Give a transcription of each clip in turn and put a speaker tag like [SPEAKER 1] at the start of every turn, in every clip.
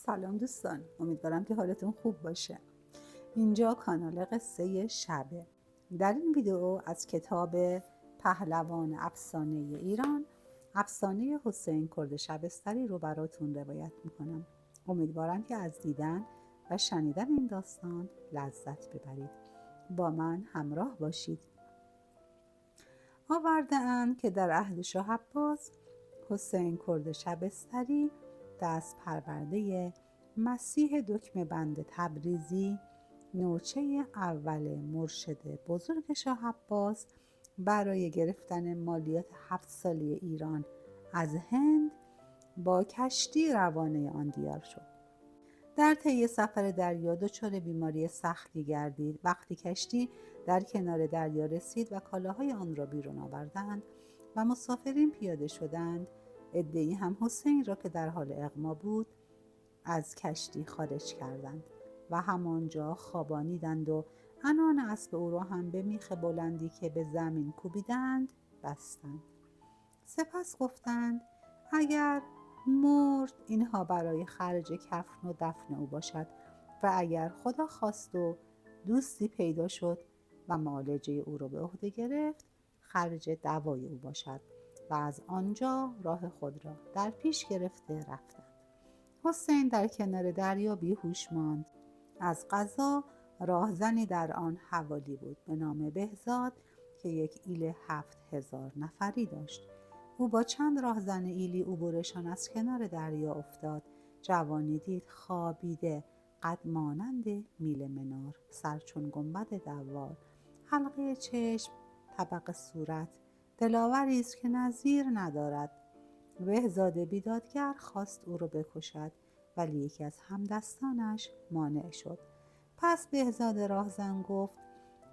[SPEAKER 1] سلام دوستان، امیدوارم که حالتون خوب باشه. اینجا کانال قصه شبه. در این ویدیو از کتاب پهلوان افسانه ایران، افسانه حسین کرد شبستری رو براتون روایت میکنم. امیدوارم که از دیدن و شنیدن این داستان لذت ببرید. با من همراه باشید. آورده‌اند که در عهد شاه عباس حسین کرد شبستری دست پرورده مسیح دکمه بند تبریزی، نوچه اول مرشد بزرگ شاه عباس، برای گرفتن مالیات 7 ساله ایران از هند با کشتی روانه آن دیار شد. در طی سفر دریا دچار بیماری سختی گردید. وقتی کشتی در کنار دریا رسید و کالاهای آن را بیرون آوردند و مسافرین پیاده شدند، عده‌ای هم حسین را که در حال اغما بود از کشتی خارج کردند و همانجا خوابانیدند و عنان اسب او را هم به میخ بلندی که به زمین کوبیدند بستند. سپس گفتند اگر مرد اینها برای خرج کفن و دفن او باشد و اگر خدا خواست و دوستی پیدا شد و معالجه او را به عهده گرفت، خرج دوای او باشد. و از آنجا راه خود را در پیش گرفته رفتند. حسین در کنار دریا بیهوش ماند. از قضا راهزنی در آن حوالی بود به نام بهزاد که یک ایل 7000 نفری داشت. او با چند راهزن ایلی عبورشان از کنار دریا افتاد. جوانی دید خوابیده، قد مانند میل منار، سر چون گنبد دوار، حلقه چشم، طبق صورت، دلاوری است که نظیر ندارد. بهزاد بیدادگر خواست او را بکشد، ولی یکی از همدستانش مانع شد. پس بهزاد راهزن گفت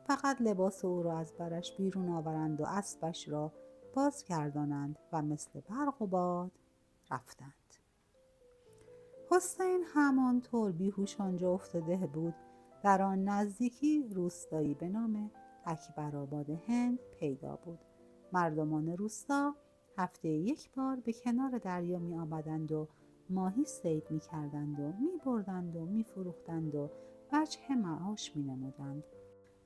[SPEAKER 1] فقط لباس او را از برش بیرون آورند و اسبش را بازگردانند و مثل برق و باد رفتند. حسین همانطور بیهوش آنجا افتاده بود. در آن نزدیکی روستایی به نام اکبرآباد هند پیدا بود. مردمان روستا هفته یک بار به کنار دریا می آمدند و ماهی صید می کردند و می بردند و می فروختند و وجه معاش می نمودند.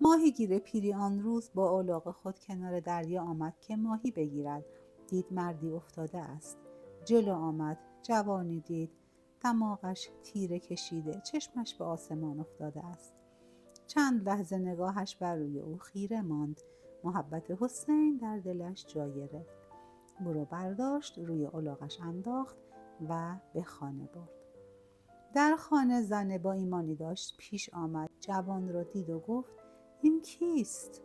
[SPEAKER 1] ماهیگیر پیری آن روز با الاغ خود کنار دریا آمد که ماهی بگیرد. دید مردی افتاده است. جلو آمد. جوانی دید. دماغش تیره کشیده، چشمش به آسمان افتاده است. چند لحظه نگاهش بر روی او خیره ماند. محبت حسین در دلش جا گرفت. او را برداشت، روی الاغش انداخت و به خانه برد. در خانه زن با ایمانی داشت پیش آمد. جوان را دید و گفت این کیست؟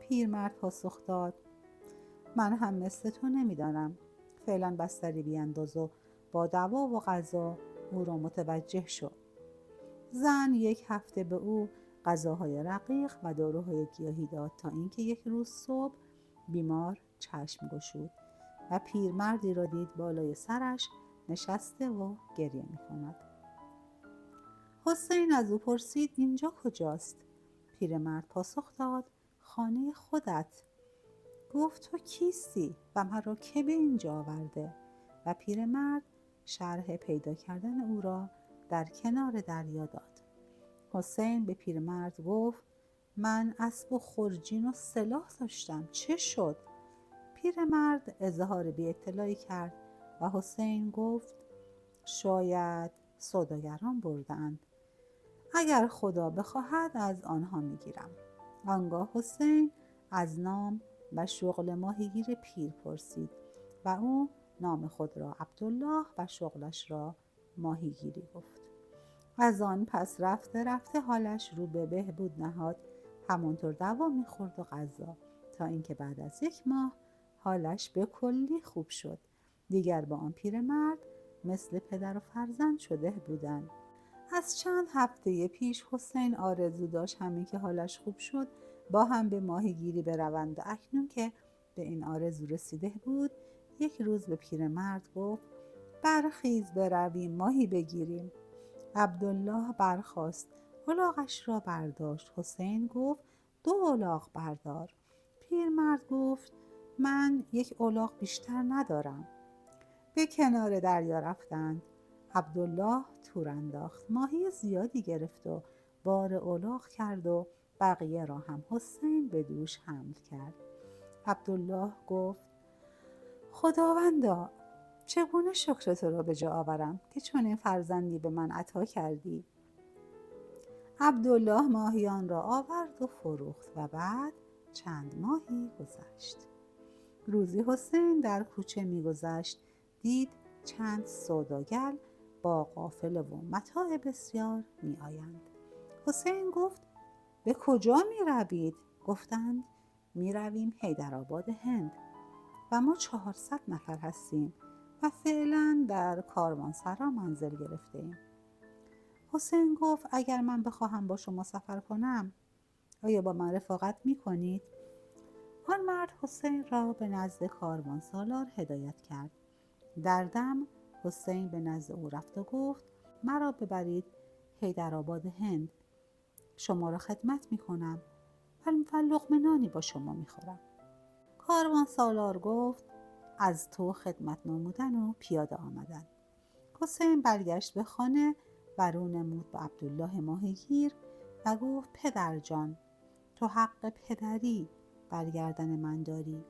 [SPEAKER 1] پیرمرد پاسخ داد من هم مثل تو نمیدانم. فعلا بستری بیانداز و با دوا و غذا او را متوجه شو. زن 1 هفته به او غذاهای رقیق و داروهای گیاهی داد تا اینکه یک روز صبح بیمار چشم گشود و پیرمردی را دید بالای سرش نشسته و گریه می کند. حسین از او پرسید اینجا کجاست؟ پیرمرد پاسخ داد خانه خودت. گفت تو کیستی و مرا که به اینجا آورده؟ و پیرمرد شرح پیدا کردن او را در کنار دریا داد. حسین به پیرمرد گفت من اسب و خرجین و سلاح داشتم، چه شد؟ پیرمرد اظهار بی اطلاعی کرد و حسین گفت شاید سوداگران بردند. اگر خدا بخواهد از آنها میگیرم. آنگاه حسین از نام و شغل ماهیگیر پیر پرسید و او نام خود را عبدالله و شغلش را ماهیگیری گفت. از آن پس رفته رفته حالش رو به بهبود نهاد. همانطور دوا میخورد و غذا، تا اینکه بعد از 1 ماه حالش به کلی خوب شد. دیگر با آن پیرمرد مثل پدر و فرزند شده بودند. از چند هفته پیش حسین آرزو داشت همین که حالش خوب شد با هم به ماهیگیری بروند و اکنون که به این آرزو رسیده بود، یک روز به پیرمرد گفت برخیز برویم ماهی بگیریم. عبدالله برخاست، الاغش را برداشت. حسین گفت 2 الاغ بردار. پیرمرد گفت من 1 الاغ بیشتر ندارم. به کنار دریا رفتند. عبدالله تور انداخت، ماهی زیادی گرفت و بار الاغ کرد و بقیه را هم حسین به دوش حمل کرد. عبدالله گفت: خداوندا، چگونه شکر تو را به جا آورم که چنین فرزندی به من عطا کردی؟ عبدالله ماهیان را آورد و فروخت و بعد چند ماهی گذشت. روزی حسین در کوچه می‌گذشت، دید چند سوداگر با قافله و متاع بسیار می‌آیند. حسین گفت: به کجا می‌روید؟ گفتند: می‌رویم حیدرآباد هند و ما 400 نفر هستیم و فعلا در کاروانسرا منزل گرفته‌ایم. حسین گفت: اگر من بخواهم با شما سفر کنم، آیا با من رفاقت می‌کنید؟ آن مرد حسین را به نزد کاروانسالار هدایت کرد. در دم حسین به نزد او رفت و گفت: مرا ببرید حیدرآباد هند، شما را خدمت می‌کنم و لقمه نانی با شما می‌خورم. کاروانسالار گفت: از تو خدمت نمودن و پیاده آمدن. حسین برگشت به خانه و رو نمود به عبدالله ماهیگیر و گفت: پدر جان، تو حق پدری برگردن من داری،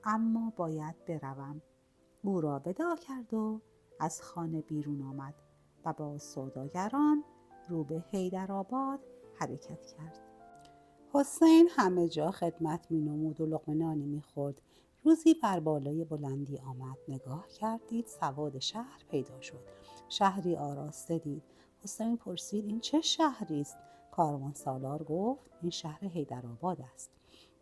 [SPEAKER 1] اما باید بروم. او را وداع کرد و از خانه بیرون آمد و با سوداگران رو به حیدرآباد حرکت کرد. حسین همه جا خدمت می نمود و لقمه نانی می خورد. روزی بر بالای بلندی آمد، نگاه کرد، دید سواد شهر پیدا شد. شهری آراسته دید. حسین پرسید: این چه شهری است؟ کاروانسالار گفت: این شهر حیدرآباد است.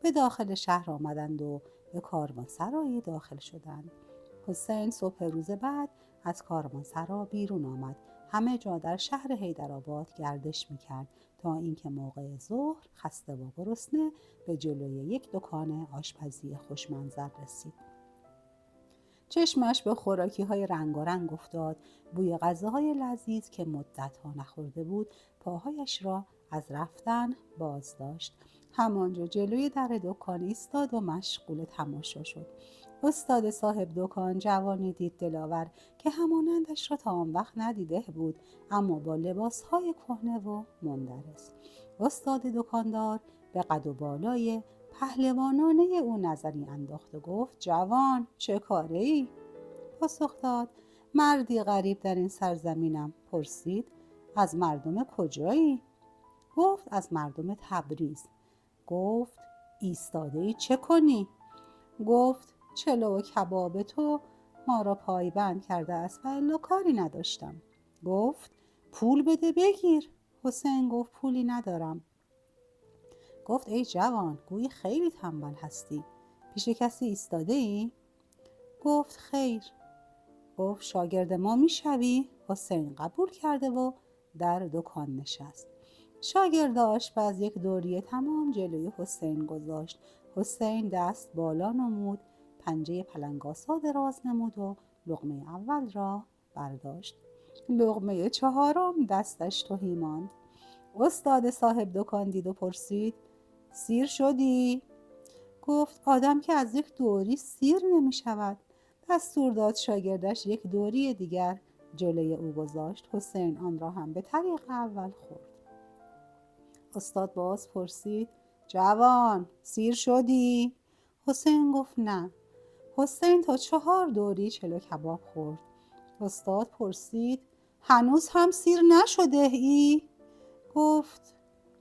[SPEAKER 1] به داخل شهر آمدند و به کاروانسرایی داخل شدند. حسین صبح روز بعد از کاروانسرا بیرون آمد. همه جا در شهر حیدرآباد گردش می‌کرد تا اینکه موقع ظهر خسته و گرسنه به جلوی یک دکان آشپزی خوشمنظر رسید. چشمش به خوراکی‌های رنگارنگ افتاد. بوی غذاهای لذیذ که مدت‌ها نخورده بود پاهایش را از رفتن باز داشت. همانجا جلوی در دکان ایستاد و مشغول تماشا شد. استاد صاحب دکان جوانی دید دلاور که همانندش را تا آن وقت ندیده بود، اما با لباسهای کهنه و مندرس. استاد دکاندار به قد و بالای پهلوانانه او نظری انداخت و گفت: جوان، چه کاره ای؟ پاسخ داد: مردی غریب در این سرزمینم. پرسید: از مردم کجایی؟ گفت: از مردم تبریز. گفت: ایستاده ای چه کنی؟ گفت: چلو و کباب تو ما را پایبند کرده است و الا کاری نداشتم. گفت: پول بده بگیر. حسین گفت: پولی ندارم. گفت: ای جوان، گویی خیلی تنبل هستی، پیش کسی ایستاده ای؟ گفت: خیر. گفت: شاگرد ما میشوی؟ حسین قبول کرده و در دکان نشست. شاگرد آشپز یک دوری تمام جلوی حسین گذاشت. حسین دست بالا نمود، پنجه پلنگاسا دراز نمود و لقمه اول را برداشت. لقمه چهارم دستش تهی ماند. استاد صاحب دکان دید و پرسید: سیر شدی؟ گفت: آدم که از یک دوری سیر نمی شود. دستور داد شاگردش یک دوری دیگر جلوی او گذاشت. حسین آن را هم به طریق اول خورد. استاد باز پرسید: جوان، سیر شدی؟ حسین گفت: نه. حسین تا 4 دوری چلو کباب خورد. استاد پرسید: هنوز هم سیر نشده ای؟ گفت: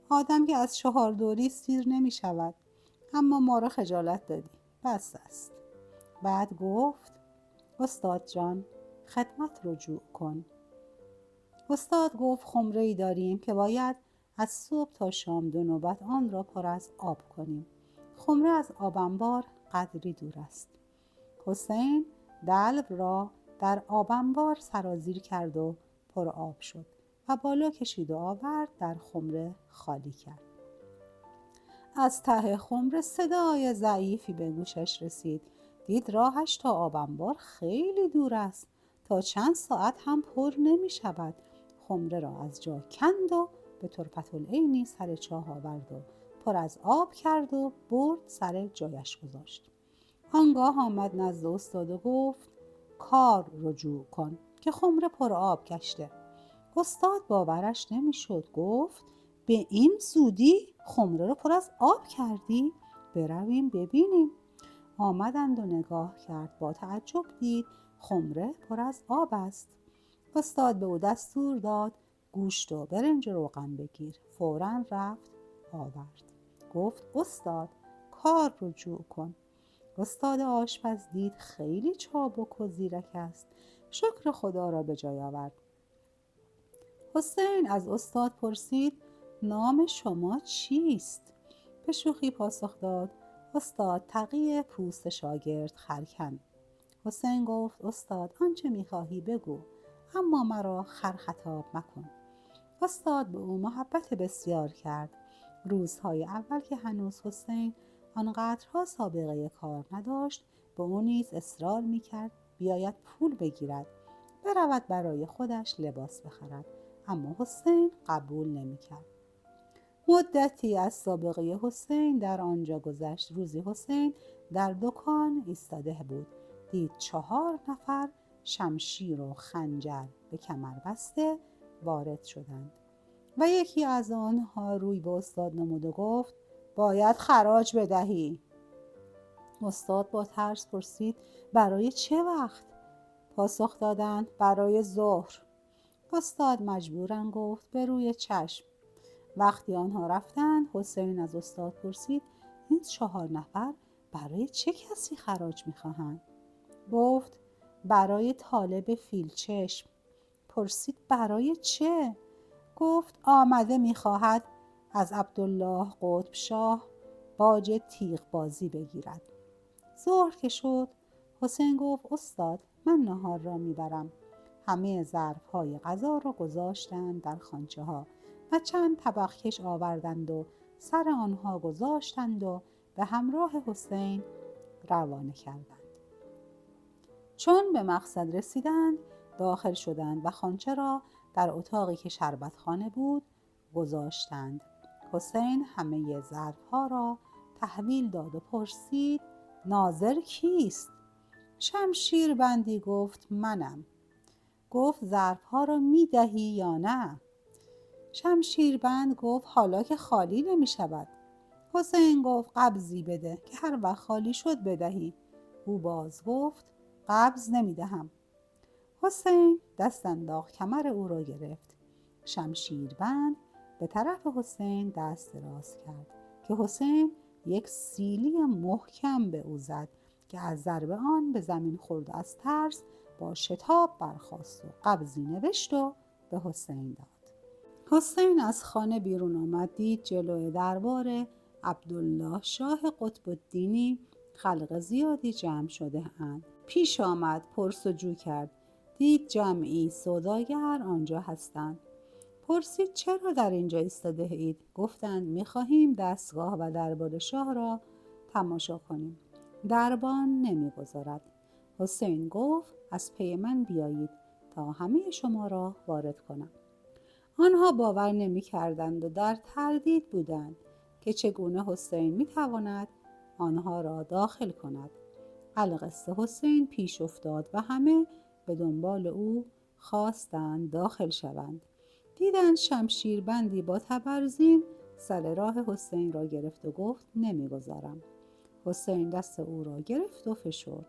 [SPEAKER 1] آدم که از 4 دوری سیر نمی شود، اما ما را خجالت دادی، بس است. بعد گفت: استاد جان، خدمت رجوع کن. استاد گفت: خمره‌ای داریم که باید از صبح تا شام 2 نوبت آن را پر از آب کنیم. خمره از آب انبار قدری دور است. حسین دلو را در آب انبار سرازیر کرد و پر آب شد و بالا کشید و آورد در خمره خالی کرد. از ته خمره صدای ضعیفی به گوشش رسید. دید راهش تا آب انبار خیلی دور است، تا چند ساعت هم پر نمی شود. خمره را از جا کند و به طرفةالعینی سر چاه آورد و پر از آب کرد و برد سر جایش گذاشت. آنگاه آمد نزد استاد و گفت: کار رجوع کن که خمره پر آب گشته. استاد باورش نمیشد. گفت به این زودی خمره رو پر از آب کردی؟ برویم ببینیم. آمدند و نگاه کرد. با تعجب دید خمره پر از آب است. استاد به او دستور داد گوشت و برنج و روغن بگیر. فوراً رفت آورد. گفت استاد کار رجوع کن. استاد آشپز دید خیلی چابک و زیرک است. شکر خدا را به جای آورد. حسین از استاد پرسید نام شما چیست؟ به شوخی پاسخ داد استاد تقی پوست شاگرد خرکن. حسین گفت استاد آنچه میخواهی بگو، اما مرا خر خطاب مکن. استاد به او محبت بسیار کرد. روزهای اول که هنوز حسین آنقدرها سابقه کار نداشت، به او نیز اصرار میکرد بیاید پول بگیرد، برود برای خودش لباس بخرد، اما حسین قبول نمیکرد. مدتی از سابقه حسین در آنجا گذشت. روزی حسین در دکان ایستاده بود. دید 4 نفر شمشیر و خنجر به کمر بسته وارد شدند و یکی از آنها روی به استاد نمود و گفت باید خراج بدهی. استاد با ترس پرسید برای چه وقت؟ پاسخ دادند برای ظهر. استاد مجبورن گفت به روی چشم. وقتی آنها رفتند حسین از استاد پرسید این 4 نفر برای چه کسی خراج میخواهند؟ گفت برای طالب فیلچشم. پرسید برای چه؟ گفت آمده میخواهد از عبدالله قطب شاه باج تیغ بازی بگیرد. ظهر که شد حسین گفت استاد من نهار را میبرم. همه ظرف‌های غذا را گذاشتند در خوانچه ها و چند طبق کش آوردند و سر آنها گذاشتند و به همراه حسین روانه کردند. چون به مقصد رسیدند داخل شدند و خوانچه را در اتاقی که شربتخانه بود گذاشتند. حسین همه ظرف‌ها را تحویل داد و پرسید ناظر کیست؟ شمشیربندی گفت منم. گفت ظرف‌ها را می‌دهی یا نه؟ شمشیربند گفت حالا که خالی نمی شود. حسین گفت قبضی بده که هر وقت خالی شد بدهی. او باز گفت قبض نمی دهم. حسین دست انداخت کمر او را گرفت. شمشیربند به طرف حسین دست دراز کرد که حسین یک سیلی محکم به او زد که از ضرب آن به زمین خورد و از ترس با شتاب برخاست و قبضی نوشت و به حسین داد. حسین از خانه بیرون آمد. دید جلوی دربار عبدالله شاه قطب الدینی خلق زیادی جمع شده اند. پیش آمد پرسجو کرد. دید جمعی سوداگر آنجا هستند. پرسید چرا در اینجا ایستاده اید؟ گفتند می‌خواهیم دستگاه و دربار شاه را تماشا کنیم. دربان نمی‌گذارد. حسین گفت از پی من بیایید تا همه شما را وارد کنم. آنها باور نمی‌کردند و در تردید بودند که چگونه حسین می‌تواند آنها را داخل کند. القصه حسین پیش افتاد و همه به دنبال او خواستند داخل شوند. دیدند شمشیربندی با تبرزین سر راه حسین را گرفت و گفت نمی‌گذارم. حسین دست او را گرفت و فشرد.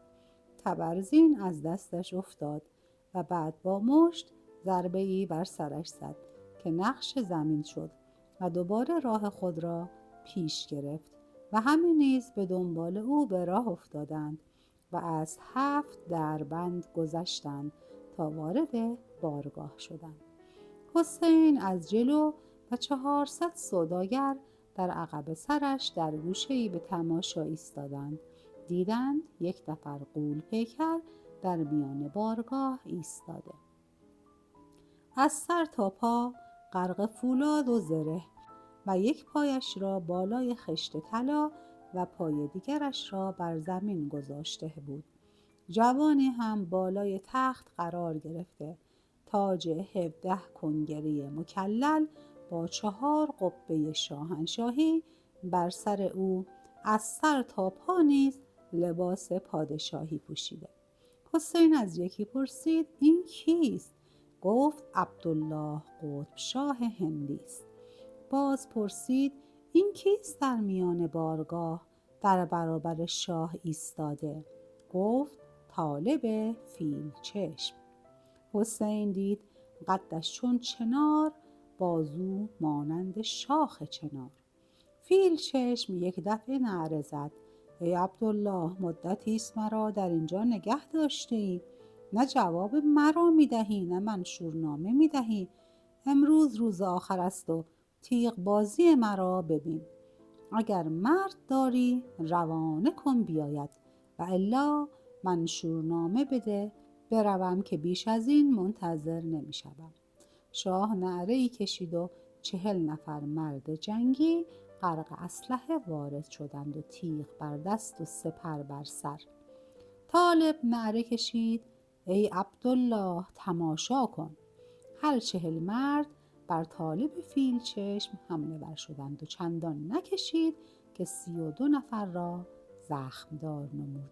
[SPEAKER 1] تبرزین از دستش افتاد و بعد با مشت ضربه‌ای بر سرش زد که نقش زمین شد و دوباره راه خود را پیش گرفت و همه نیز به دنبال او به راه افتادند و از 7 دربند گذشتند تا وارد بارگاه شدند. حسین از جلو و 400 سوداگر در عقب سرش در گوشه‌ای به تماشا ایستادند. دیدند یک نفر غول پیکر در میان بارگاه ایستاده. از سر تا پا غرق فولاد و زره و یک پایش را بالای خشت طلا و پای دیگرش را بر زمین گذاشته بود. جوانی هم بالای تخت قرار گرفته. تاج 17 کنگره مکلل با 4 قبه شاهنشاهی بر سر او، از سر تا پا نیز لباس پادشاهی پوشیده. حسین از یکی پرسید این کیست؟ گفت عبدالله قطب شاه هندی است. باز پرسید این کیست در میان بارگاه در برابر شاه ایستاده؟ گفت طالب فیل چشم. حسین دید قدش چون چنار، بازو مانند شاخ چنار. فیل چشم یک دفعه نعره زد ای عبدالله، مدتی است مرا در اینجا نگه داشتی، نه جواب مرا میدهی نه منشورنامه میدهی. امروز روز آخر است و تیغ بازی مرا ببین. اگر مرد داری روانه کن بیاید و الا منشورنامه بده بروم که بیش از این منتظر نمیشوم. شاه نعره‌ای کشید و 40 نفر مرد جنگی غرق اسلحه وارد شدند و تیغ بر دست و سپر بر سر. طالب نعره کشید ای عبدالله تماشا کن. هر 40 مرد بر طالب فیل چشم حمله ور شدند و چندان نکشید که 32 نفر را زخمدار نمود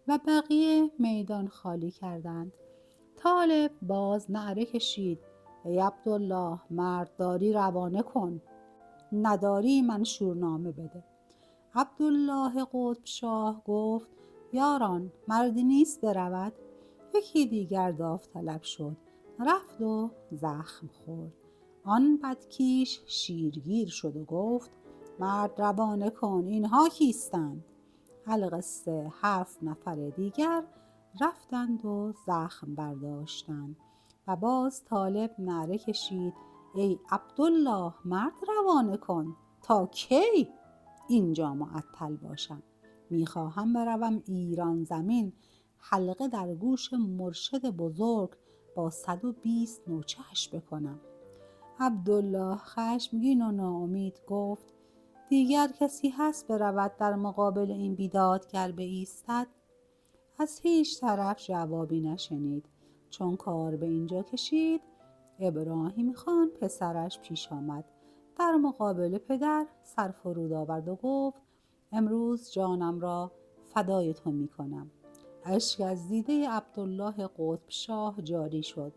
[SPEAKER 1] و بقیه میدان خالی کردند. طالب باز نعره کشید ای عبدالله، مرد داری روانه کن، نداری منشورنامه بده. عبدالله قطب شاه گفت یاران، مردی نیست برود؟ یکی دیگر داوطلب شد، رفت و زخم خورد. آن بدکیش شیرگیر شد و گفت مرد روانه کن، اینها کیستند؟ القصه 7 نفر دیگر رفتند و زخم برداشتند و باز طالب نعره کشید ای عبدالله، مرد روانه کن، تا کی اینجا معطل باشم؟ میخواهم بروم ایران زمین حلقه در گوش مرشد بزرگ با 120 نوچه‌اش بکنم. عبدالله خشمگین و ناامید گفت دیگر کسی هست برود در مقابل این بیدادگر بایستد؟ از هیچ طرف جوابی نشنید. چون کار به اینجا کشید، ابراهیم خان پسرش پیش آمد، در مقابل پدر سر فرود آورد و گفت امروز جانم را فدای تو می کنم. اشک از دیده عبدالله قطب شاه جاری شد.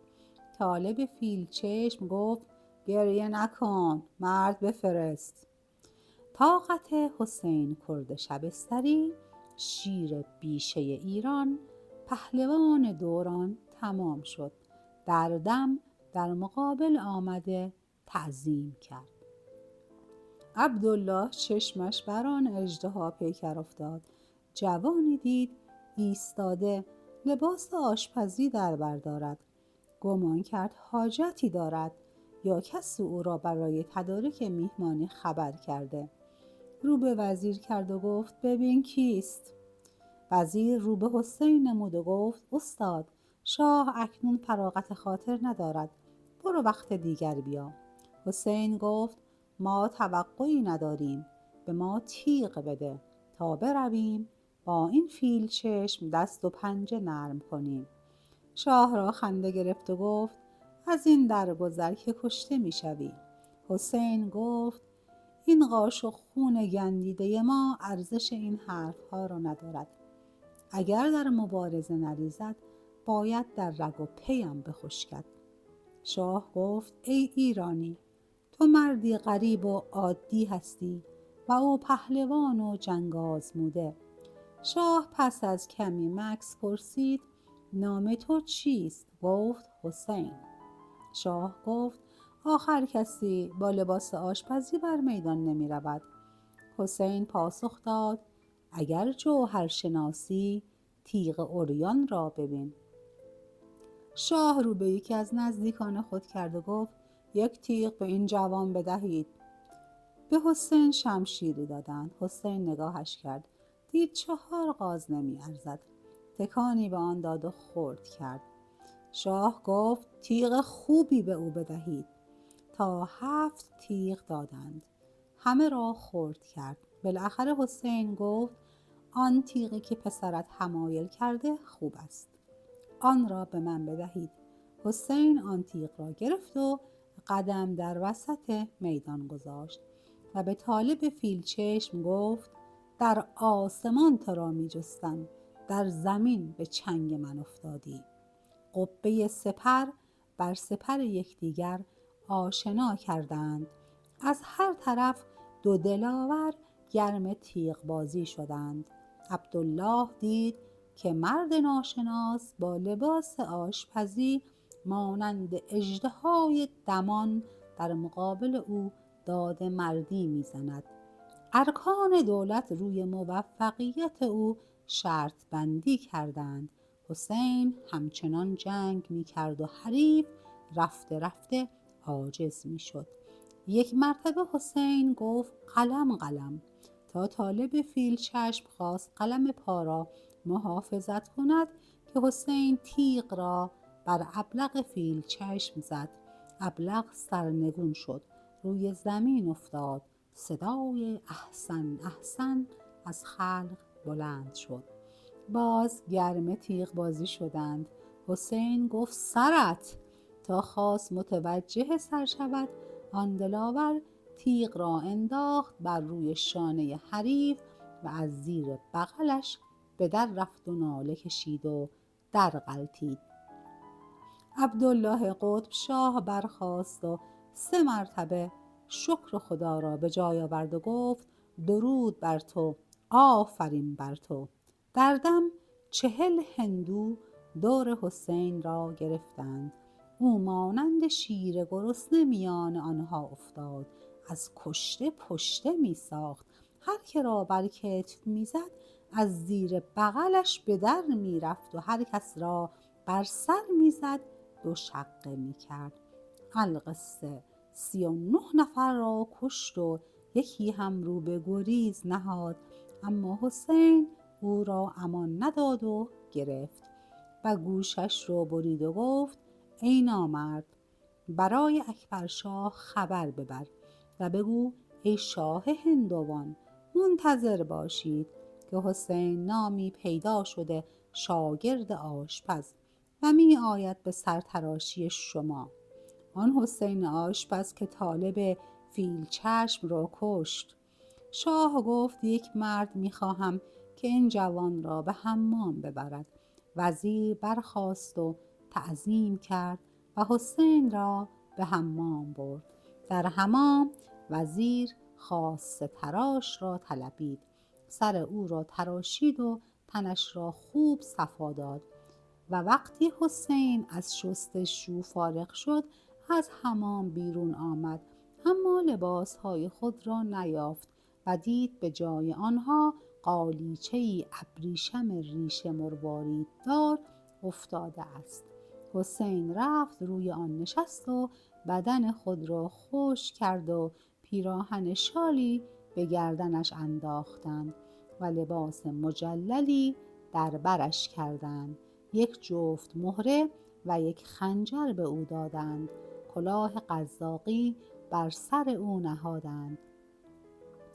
[SPEAKER 1] طالب فیل چشم گفت گریه نکن، مرد بفرست. طاقت حسین کرد شبستری، شیر بیشه ایران، پهلوان دوران تمام شد. در دم در مقابل آمده تعظیم کرد. عبدالله چشمش بر آن اژدها پیکر افتاد. جوانی دید ایستاده لباس آشپزی در بر دارد. گمان کرد حاجتی دارد یا کسی او را برای تدارک میهمانی خبر کرده. رو به وزیر کرد و گفت ببین کیست؟ وزیر رو به حسین نمود و گفت استاد، شاه اکنون فراغت خاطر ندارد، برو وقت دیگر بیا. حسین گفت ما توقعی نداریم، به ما تیغ بده تا برویم با این فیل چشم دست و پنجه نرم کنیم. شاه را خنده گرفت و گفت از این درگذر که کشته میشوی. حسین گفت این قاشق خون گندیده ما ارزش این حرفها را ندارد. اگر در مبارزه نریزد باید در رگ و پیم بخشکد. شاه گفت ای ایرانی، تو مردی غریب و عادی هستی و او پهلوان و جنگ آزموده. شاه پس از کمی مکث پرسید نام تو چیست؟ گفت حسین. شاه گفت آخر کسی با لباس آشپزی بر میدان نمی رود. حسین پاسخ داد اگر جوهر شناسی تیغ عریان را ببین. شاه رو به یکی از نزدیکان خود کرد و گفت یک تیغ به این جوان بدهید. به حسین شمشیری دادند. حسین نگاهش کرد، دید 4 غاز نمی ارزد. تکانی به آن داد و خرد کرد. شاه گفت تیغ خوبی به او بدهید. تا 7 تیغ دادند. همه را خرد کرد. بالاخره حسین گفت آن تیغی که پسرت حمایل کرده خوب است، آن را به من بدهید. حسین آن تیغ را گرفت و قدم در وسط میدان گذاشت و به طالب فیل چشم گفت در آسمان تو را می جستم، در زمین به چنگ من افتادی. قبه سپر بر سپر یکدیگر آشنا کردند. از هر طرف دو دلاور گرم تیغ بازی شدند. عبدالله دید که مرد ناشناس با لباس آشپزی مانند اژدهای دمان در مقابل او داد مردی میزند. ارکان دولت روی موفقیت او شرط بندی کردند. حسین همچنان جنگ می کرد و حریف رفته رفته عاجز می شد. یک مرتبه حسین گفت قلم قلم. تا طالب فیل چشم خواست قلم پا را محافظت کند که حسین تیغ را بر ابلق فیل چشم زد. ابلق سرنگون شد، روی زمین افتاد. صدای احسن احسن از خلق بلند شد. باز گرم تیغ بازی شدند. حسین گفت سرت. تا خواست متوجه سر شود، آن دلاور تیغ را انداخت بر روی شانه حریف و از زیر بغلش به در رفت و ناله کشید و در غلتید. عبدالله قطب شاه برخاست و 3 مرتبه شکر خدا را به جای آورد و گفت درود بر تو، آفرین بر تو. در دم 40 هندو دور حسین را گرفتند. او مانند شیر گرسنه میان آنها افتاد. از کشته پشته می ساخت. هر که را بر کتف می زد از زیر بغلش به در می رفت و هر کس را بر سر می زد 2 شقه می کرد. القصه 39 نفر را کشت و یکی هم رو به گریز نهاد، اما حسین او را امان نداد و گرفت و گوشش را برید و گفت ای نامرد، برای اکبرشاه خبر ببر و بگو ای شاه هندوان، منتظر باشید که حسین نامی پیدا شده شاگرد آشپز و می آید به سرتراشی شما. آن حسین آشپز که طالب فیل چشم را کشت. شاه گفت یک مرد می خواهم که این جوان را به حمام ببرد. وزیر برخاست و تعظیم کرد و حسین را به حمام برد. در حمام وزیر خاصه تراش را طلبید. سر او را تراشید و تنش را خوب صفا داد و وقتی حسین از شستشو فارغ شد از حمام بیرون آمد، اما لباسهای خود را نیافت و دید به جای آنها قالیچه‌ای ابریشم ریشه مروارید دار افتاده است. حسین رفت روی آن نشست و بدن خود را خشک کرد و پیراهن شالی به گردنش انداختند و لباس مجللی در برش کردند. یک جفت مهره و یک خنجر به او دادند. کلاه قزاقی بر سر او نهادند.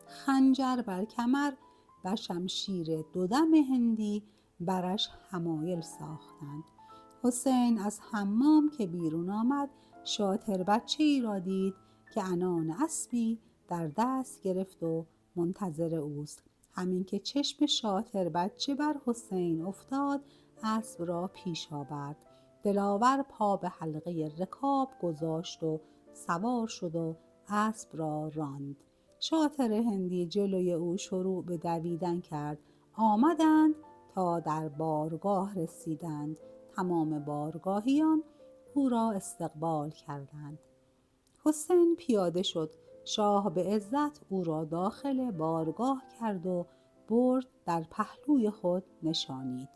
[SPEAKER 1] خنجر بر کمر و شمشیر 2 دم هندی برش حمایل ساختند. حسین از حمام که بیرون آمد شاطر بچه‌ای را دید که عنان اسبی در دست گرفت و منتظر اوست. همین که چشم شاطر بچه بر حسین افتاد اسب را پیش آورد. دلاور پا به حلقه رکاب گذاشت و سوار شد و اسب را راند. شاطر هندی جلوی او شروع به دویدن کرد. آمدند تا در بارگاه رسیدند. تمام بارگاهیان او را استقبال کردند. حسین پیاده شد. شاه به عزت او را داخل بارگاه کرد و برد در پهلوی خود نشانید.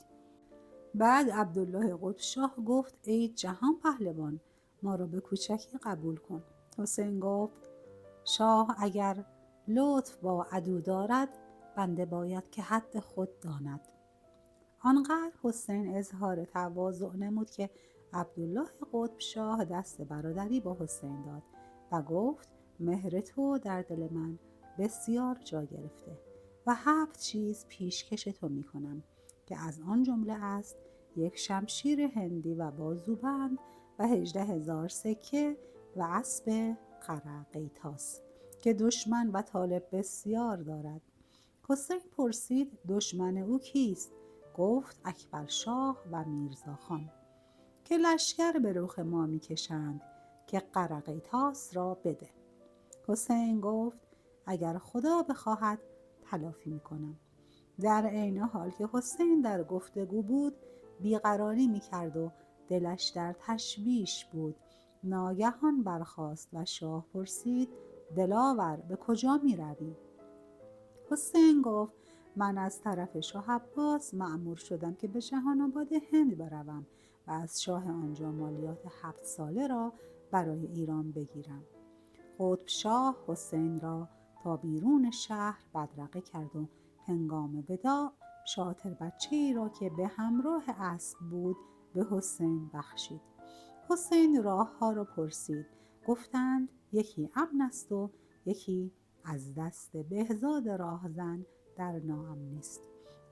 [SPEAKER 1] بعد عبدالله قطب شاه گفت ای جهان پهلوان، ما را به کوچکی قبول کن. حسین گفت شاه اگر لطف با عدو دارد بنده باید که حد خود داند. آنقدر حسین اظهار تواضع نمود که عبدالله قطب شاه دست برادری با حسین داد و گفت مهر تو در دل من بسیار جا گرفته و 7 چیز پیشکش تو می کنم که از آن جمله است یک شمشیر هندی و بازوبند و 18,000 سکه و اسب قرقیتاس که دشمن و طالب بسیار دارد. حسین پرسید دشمن او کیست؟ گفت اکبر شاه و میرزا خان که لشکر به رخ ما میکشند که قرقیطاس را بده. حسین گفت اگر خدا بخواهد تلافی میکنم. در عین حال که حسین در گفتگو بود بیقراری میکرد و دلش در تشویش بود. ناگهان برخاست و شاه پرسید دلاور به کجا میروی؟ حسین گفت من از طرف شاه عباس مأمور شدم که به جهان‌آباد هند بروم و از شاه آنجا مالیات 7 ساله را برای ایران بگیرم. قطب شاه حسین را تا بیرون شهر بدرقه کرد و هنگام وداع شاطر بچه‌ای را که به همراه اسب بود به حسین بخشید. حسین راه ها را پرسید. گفتند یکی امن است و یکی از دست بهزاد راهزن در ناامنی است.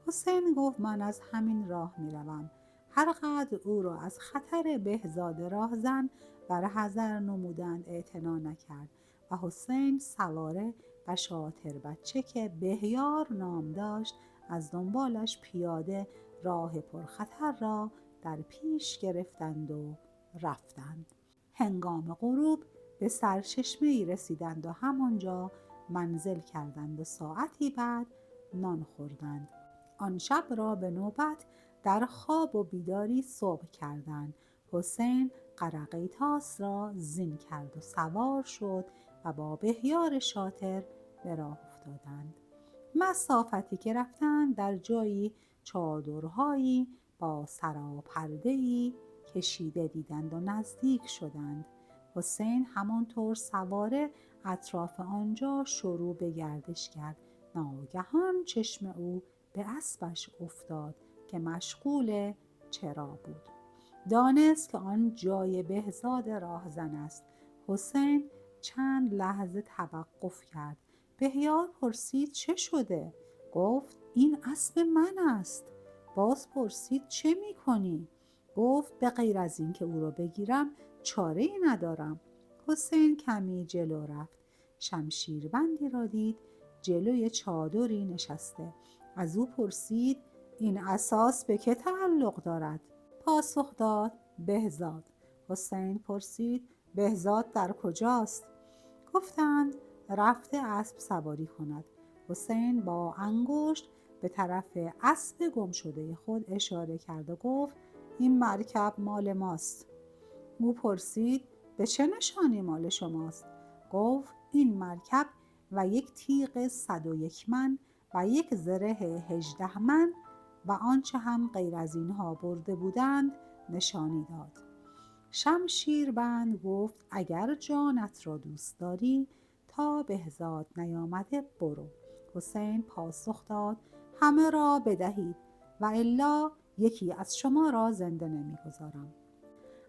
[SPEAKER 1] حسین گفت من از همین راه می روم. هر قدر او را از خطر بهزاد راهزن بر حذر نمودند اعتنا نکرد و حسین سواره و شاطر بچه که بهیار نام داشت از دنبالش پیاده راه پرخطر را در پیش گرفتند و رفتند. هنگام غروب به سرچشمه‌ای رسیدند و همانجا منزل کردند و ساعتی بعد نان خوردند. آن شب را به نوبت در خواب و بیداری صبح کردند. حسین قرقیطاس را زین کرد و سوار شد و با بهیار شاطر به راه افتادند. مسافتی که رفتند در جایی چادرهایی با سراپرده‌ای کشیده دیدند و نزدیک شدند. حسین همانطور سواره اطراف آنجا شروع به گردش کرد. ناگهان چشم او به اسبش افتاد که مشغول چرا بود. دانست که آن جای بهزاد راهزن است. حسین چند لحظه توقف کرد. بهیار پرسید چه شده؟ گفت این اسب من است. باز پرسید چه می کنی؟ گفت به غیر از این که او را بگیرم چاره ای ندارم. حسین کمی جلو رفت. شمشیربندی را دید جلوی چادری نشسته. از او پرسید این اساس به که تعلق دارد؟ پاسخ داد بهزاد. حسین پرسید بهزاد در کجاست؟ گفتند رفته اسب سواری کند. حسین با انگشت به طرف اسب گم شده خود اشاره کرد و گفت این مرکب مال ماست. او پرسید به چه نشانی مال شماست؟ گفت این مرکب و یک تیغ 101 من و یک زره 18 من و آنچه هم غیر از اینها برده بودند نشانی داد. شمشیربند گفت اگر جانت را دوست داری تا بهزاد نیامده برو. حسین پاسخ داد همه را بدهید و الا یکی از شما را زنده نمیگذارم.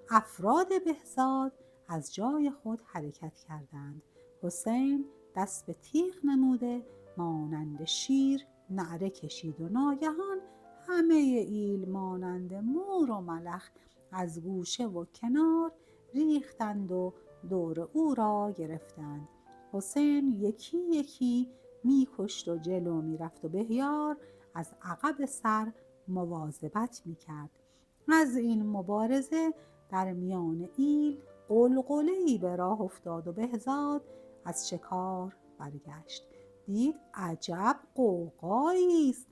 [SPEAKER 1] افراد بهزاد از جای خود حرکت کردند. حسین دست به تیغ نموده مانند شیر نعره کشید و ناگهان همه ایل مانند مور و ملخ از گوشه و کنار ریختند و دور او را گرفتند. حسین یکی یکی میکشت و جلو میرفت و بهیار از عقب سر مواظبت میکرد. از این مبارزه در میان ایل غلغله‌ای به راه افتاد و بهزاد از شکار برگشت. دید عجب غوغایی است.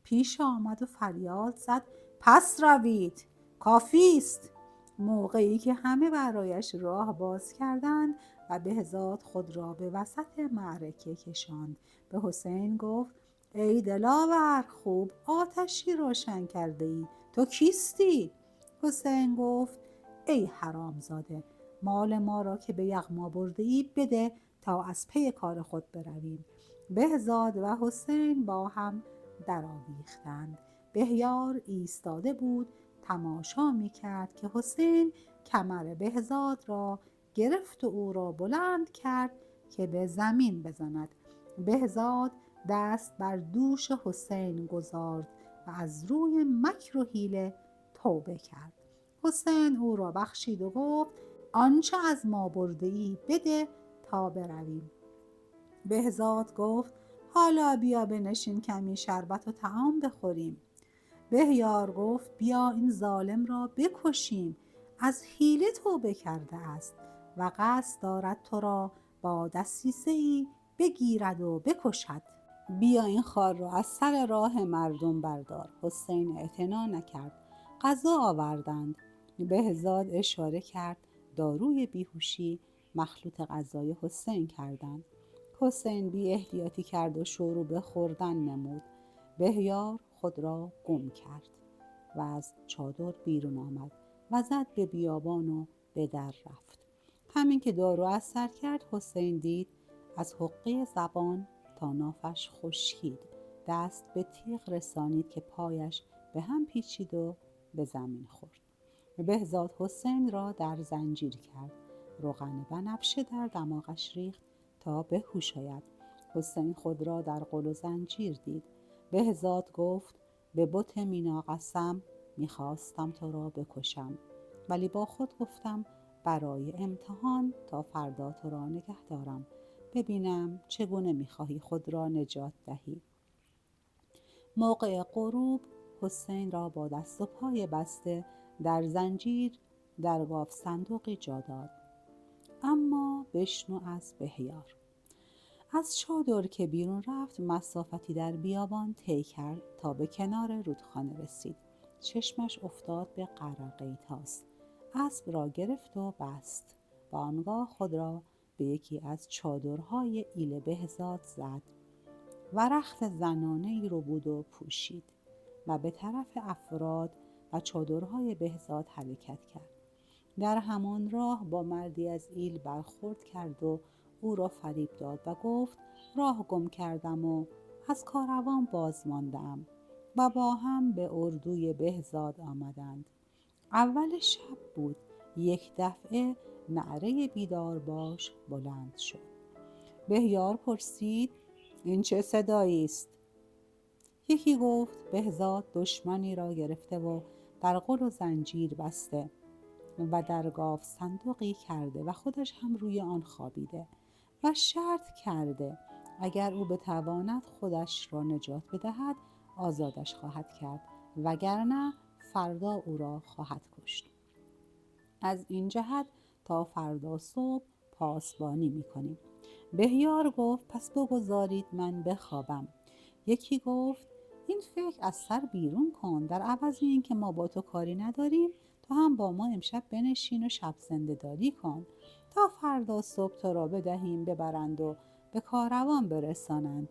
[SPEAKER 1] پیش آمد و فریاد زد پس روید، کافی است. موقعی که همه برایش راه باز کردند و بهزاد خود را به وسط معرکه کشاند. به حسین گفت ای دلاور خوب آتشی روشن کرده ای، تو کیستی؟ حسین گفت ای حرامزاده مال ما را که به یغما برده ای بده تا از پی کار خود برویم. بهزاد و حسین با هم درآویختند. بهیار ایستاده بود تماشا می‌کرد که حسین کمر بهزاد را گرفت و او را بلند کرد که به زمین بزند. بهزاد دست بر دوش حسین گذارد و از روی مکر و حیله توبه کرد. حسین او را بخشید و گفت آنچه از ما برده ای بده تا برویم. بهزاد گفت حالا بیا بنشین کمی شربت و طعام بخوریم. بهیار گفت بیا این ظالم را بکشیم، از حیله توبه کرده است و قصد دارد تو را با دسیسه‌ای بگیرد و بکشد. بیا این خار را از سر راه مردم بردار. حسین اعتنا نکرد. غذا آوردند. بهزاد اشاره کرد داروی بیهوشی مخلوط غذای حسین کردند. حسین بی احتیاطی کرد و شروع به خوردن نمود. بهیار خود را گم کرد و از چادر بیرون آمد و زد به بیابان و به در رفت. همین که دارو اثر کرد حسین دید از حقه زبان تا نافش خشکید. دست به تیغ رسانید که پایش به هم پیچید و به زمین خورد. بهزاد حسین را در زنجیر کرد. روغن بنفشه در دماغش ریخت تا به هوش آید. حسین خود را در غل و زنجیر دید. بهزاد گفت به بت مینا قسم میخواستم تو را بکشم، ولی با خود گفتم برای امتحان تا فردا تو را نگه دارم، ببینم چگونه میخواهی خود را نجات دهی. موقع غروب حسین را با دست و پای بسته در زنجیر در گاو صندوقی جا داد. اما بشنو از بهیار. از چادر که بیرون رفت مسافتی در بیابان طی کرد تا به کنار رودخانه رسید. چشمش افتاد به قرقیطاس. اسب را گرفت و بست و آنگاه خود را به یکی از چادرهای ایل بهزاد زد و رخت زنانه‌ای رو بود و پوشید و به طرف افراد و چادرهای بهزاد حرکت کرد. در همان راه با مردی از ایل برخورد کرد و او را فریب داد و گفت راه گم کردم و از کاروان باز ماندم و با هم به اردوی بهزاد آمدند. اول شب بود. یک دفعه نعره بیدار باش بلند شد. بهیار پرسید این چه صدایی است؟ یکی گفت بهزاد دشمنی را گرفته و در غل و زنجیر بسته و در گاو صندوقی کرده و خودش هم روی آن خوابیده و شرط کرده اگر او بتواند خودش را نجات بدهد آزادش خواهد کرد، وگرنه فردا او را خواهد کشت. از این جهت تا فردا صبح پاسبانی می‌کنیم. بهیار گفت پس بگذارید من بخوابم. یکی گفت این فکر از سر بیرون کن، در عوض این که ما با تو کاری نداریم تو هم با ما امشب بنشین و شب زنده داری کن تا فردا صبح تو را بدهیم ببرند و به کاروان برسانند.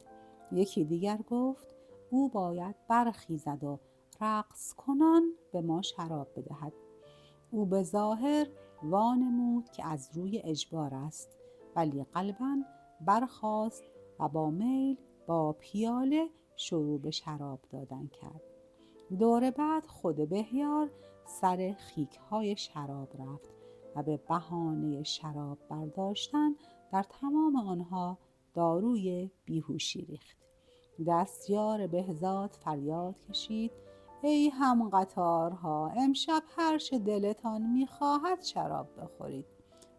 [SPEAKER 1] یکی دیگر گفت او باید برخیزد و رقص کنان به ما شراب بدهد. او به ظاهر وانمود که از روی اجبار است، ولی قلباً برخاست و با میل با پیاله شروع به شراب دادن کرد. دور بعد خود بهیار سر خیک‌های شراب رفت و به بهانه شراب برداشتن در تمام آنها داروی بیهوشی ریخت. دستیار بهزاد فریاد کشید ای هم قطارها، امشب هر چه دلتان می‌خواهد شراب بخورید.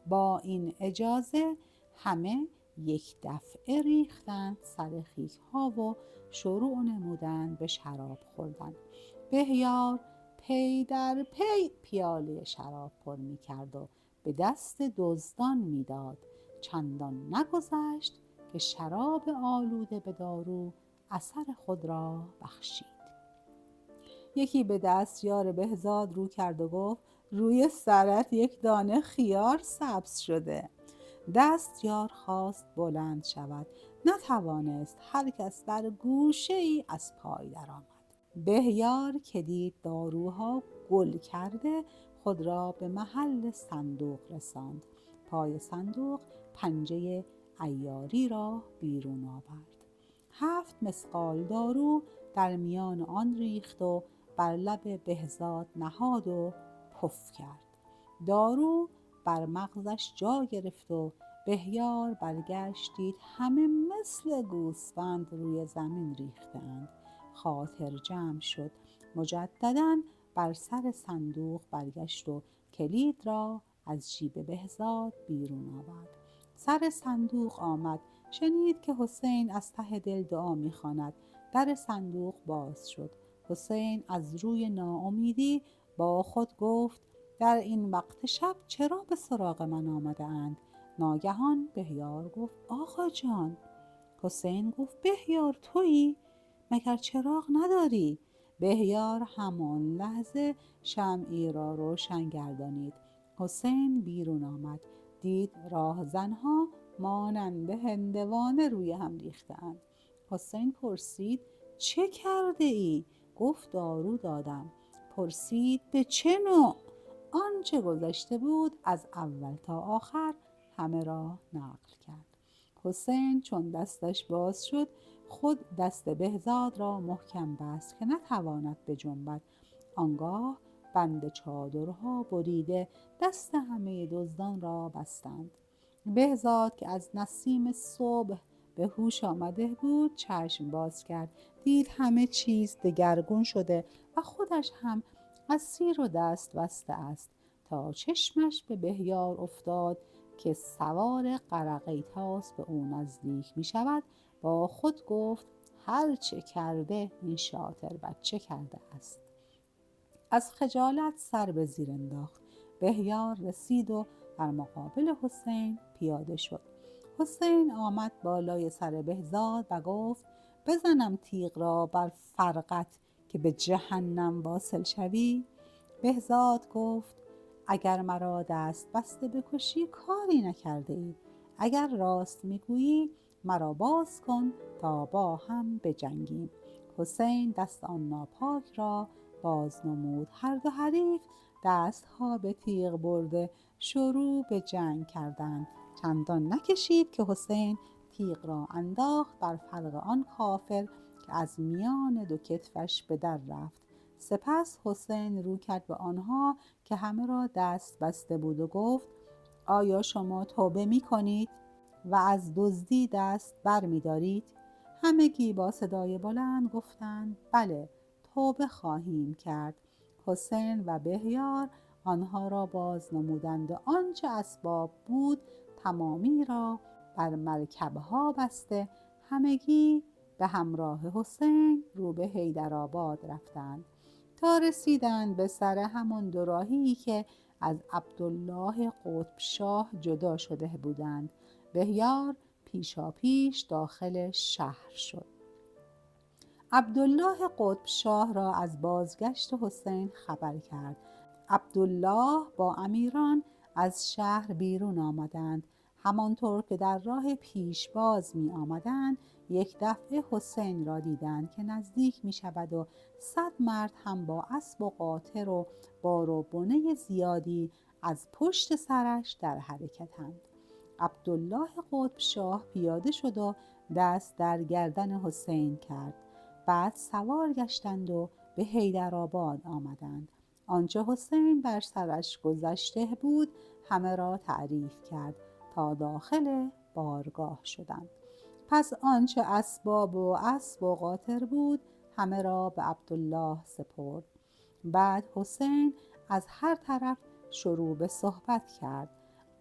[SPEAKER 1] با این اجازه همه یک دفعه ریختند سر خیک‌ها و شروع نمودند به شراب خوردن. بهیار پی در پی پیاله شراب پر می‌کرد و به دست دزدان می‌داد. چندان نگذشت که شراب آلوده به دارو اثر خود را بخشید. یکی به دستیار بهزاد رو کرد و گفت روی سرت یک دانه خیار سبز شده. دستیار خواست بلند شود، نتوانست، هر کس در گوشه ای از پای درآمد. بهیار که دید داروها گل کرده خود را به محل صندوق رساند. پای صندوق پنجه عیاری را بیرون آورد. 7 مثقال دارو در میان آن ریخت و بر لب بهزاد نهاد و پف کرد. دارو بر مغزش جا گرفت و بهیار برگشتید همه مثل گوسفند روی زمین ریختند. خاطر جمع شد. مجدداً بر سر صندوق برگشت و کلید را از جیب بهزاد بیرون آورد. سر صندوق آمد. شنید که حسین از ته دل دعا می‌خواند. در صندوق باز شد. حسین از روی ناامیدی با خود گفت در این وقت شب چرا به سراغ من آمده اند؟ ناگهان بهیار گفت آقا جان. حسین گفت بهیار تویی؟ مگر چراغ نداری؟ بهیار همان لحظه شمعی را روشن گردانید. حسین بیرون آمد، دید راهزنها مانند هندوانه روی هم ریخته‌اند. حسین پرسید چه کرده ای؟ گفت دارو دادم. پرسید به چه نوع؟ آنچه گذشته بود از اول تا آخر همه را نقل کرد. حسین چون دستش باز شد خود دست بهزاد را محکم بست که نتواند بجنبد. آنگاه بند چادرها بریده دست همه دزدان را بستند. بهزاد که از نسیم صبح به هوش آمده بود چشم باز کرد، دید همه چیز دگرگون شده و خودش هم اسیر و دست بسته است، تا چشمش به بهیار افتاد که سوار قرقیطاس به او نزدیک می شود. با خود گفت هر چه کرده این شاطر بچه کرده است. از خجالت سر به زیر انداخت. بهیار رسید و در مقابل حسین پیاده شد. حسین آمد بالای سر بهزاد و گفت بزنم تیغ را بر فرقت که به جهنم واصل شوی؟ بهزاد گفت اگر مرا دست بسته بکشی کاری نکرده ای. اگر راست میگویی مرا باز کن تا با هم بجنگیم. حسین دست آن ناپاک را باز نمود. هر دو حریف دستها به تیغ برده شروع به جنگ کردند. چندان نکشید که حسین تیغ را انداخت بر فرق آن کافر که از میان دو کتفش به در رفت. سپس حسین رو کرد به آنها که همه را دست بسته بود و گفت آیا شما توبه می کنید و از دزدی دست بر می دارید؟ همگی با صدای بلند گفتند بله، توبه خواهیم کرد. حسین و بهیار آنها را باز نمودند و آنچه اسباب بود تمامی را بر مرکبها بسته همگی به همراه حسین رو به حیدرآباد رفتند تا رسیدند به سر همان دوراهی که از عبدالله قطب شاه جدا شده بودند. بهیار پیشا پیش داخل شهر شد. عبدالله قطب شاه را از بازگشت حسین خبر کرد. عبدالله با امیران از شهر بیرون آمدند. همانطور که در راه پیشباز می آمدند یک دفعه حسین را دیدند که نزدیک می شود و 100 مرد هم با اسب و قاطر و بار و بنه زیادی از پشت سرش در حرکتند. عبدالله قطب شاه پیاده شد و دست در گردن حسین کرد. بعد سوار گشتند و به حیدرآباد آمدند. آنچه حسین بر سرش گذشته بود همه را تعریف کرد تا داخل بارگاه شدند. پس آنچه اسباب و اسب و قاطر بود همه را به عبدالله سپرد. بعد حسین از هر طرف شروع به صحبت کرد.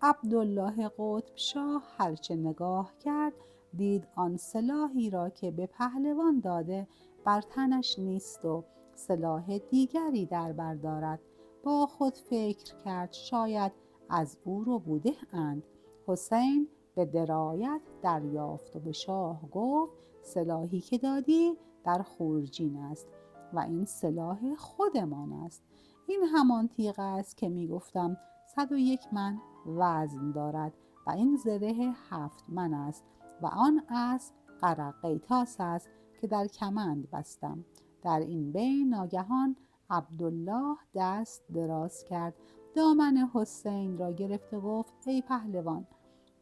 [SPEAKER 1] عبدالله قطب شاه هرچه نگاه کرد دید آن سلاحی را که به پهلوان داده بر تنش نیست و سلاح دیگری در بر دارد. با خود فکر کرد شاید از او رو بوده اند. حسین به درایت دریافت و به شاه گفت سلاحی که دادی در خورجین است و این سلاح خودمان است. این همان تیغ است که می گفتم 101 من وزن دارد و این زره 7 من است و آن اسب قرقیطاس است که در کمند بستم. در این بین ناگهان عبدالله دست دراز کرد، دامن حسین را گرفت و گفت ای پهلوان،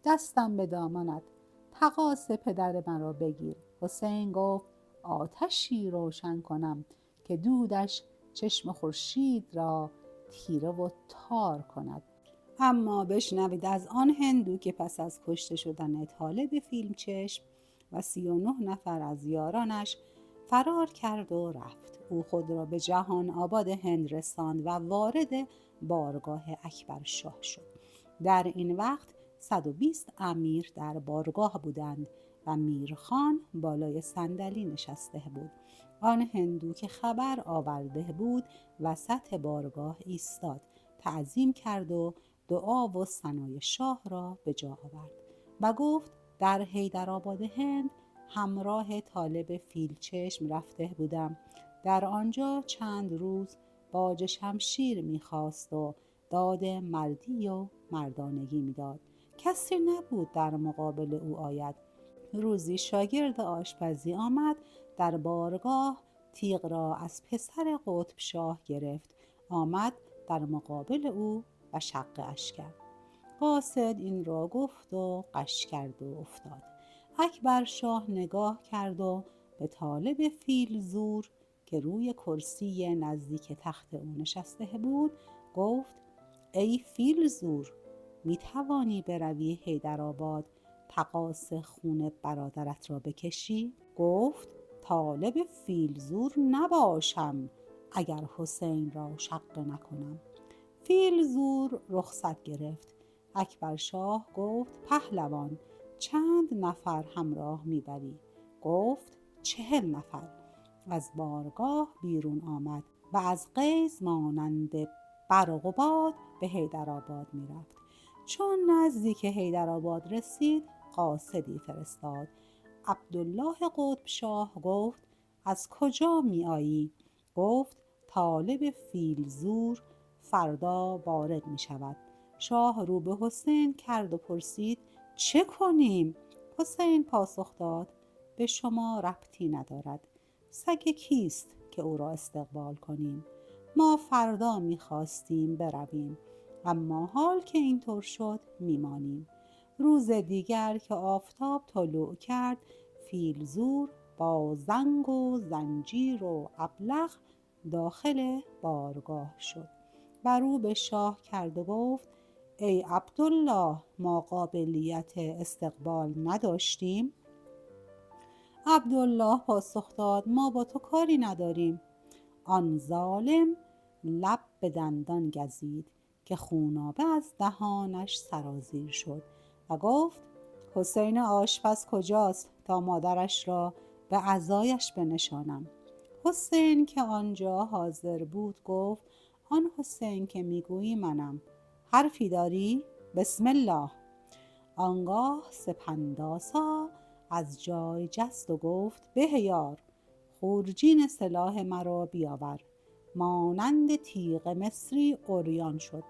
[SPEAKER 1] دستم به دامنت، تقاص پدر مرا بگیر. حسین گفت آتشی روشن کنم که دودش چشم خورشید را تیره و تار کند. اما بشنوید از آن هندو که پس از کشته شدن طالب فیلمچشم و 39 نفر از یارانش فرار کرد و رفت. او خود را به جهان آباد هند رساند و وارد بارگاه اکبر شاه شد. در این وقت 120 امیر در بارگاه بودند. و میرخان بالای صندلی نشسته بود. آن هندو که خبر آورده بود وسط بارگاه ایستاد، تعظیم کرد و دعا و ثنای شاه را به جا آورد و گفت در حیدرآباد هند همراه طالب فیلچشم رفته بودم. در آنجا چند روز باج شمشیر می‌خواست و داد مردی و مردانگی می‌داد. کسی نبود در مقابل او آید. روزی شاگرد آشپزی آمد در بارگاه، تیغ را از پسر قطب شاه گرفت، آمد در مقابل او و شقه اش کرد. قاصد این را گفت و غش کرد و افتاد. اکبر شاه نگاه کرد و به طالب فیلزور که روی کرسی نزدیک تخت او نشسته بود گفت ای فیلزور، می توانی بروی حیدرآباد تقاص خون برادرت را بکشی؟ گفت طالب فیلزور نباشم اگر حسین را شقه نکنم. فیلزور رخصت گرفت. اکبر شاه گفت پهلوان چند نفر همراه میبری؟ گفت 40 نفر. از بارگاه بیرون آمد و از قیز مانند برق و باد به حیدرآباد میرفت. چون نزدیک حیدرآباد رسید قاصدی فرستاد. عبدالله قطب شاه گفت از کجا می آیی؟ گفت طالب فیلزور فردا وارد می شود. شاه رو به حسین کرد و پرسید چه کنیم؟ حسین پاسخ داد به شما ربطی ندارد. سگ کیست که او را استقبال کنیم؟ ما فردا می خواستیم برویم، اما حال که اینطور شد میمانیم. روز دیگر که آفتاب طلوع کرد فیلزور با زنگ و زنجیر و ابلق داخل بارگاه شد و رو به شاه کرد و گفت ای عبدالله، ما قابلیت استقبال نداشتیم؟ عبدالله پاسخ داد ما با تو کاری نداریم. آن ظالم لب به دندان گزید که خونابه از دهانش سرازیر شد و گفت حسین آشپز کجاست تا مادرش را به عزایش بنشانم؟ حسین که آنجا حاضر بود گفت آن حسین که میگویی منم. حرفی داری؟ بسم الله. آنگاه سپنداسا از جای جست و گفت به یار، خورجین سلاح مرا بیاور. مانند تیغ مصری عریان شد.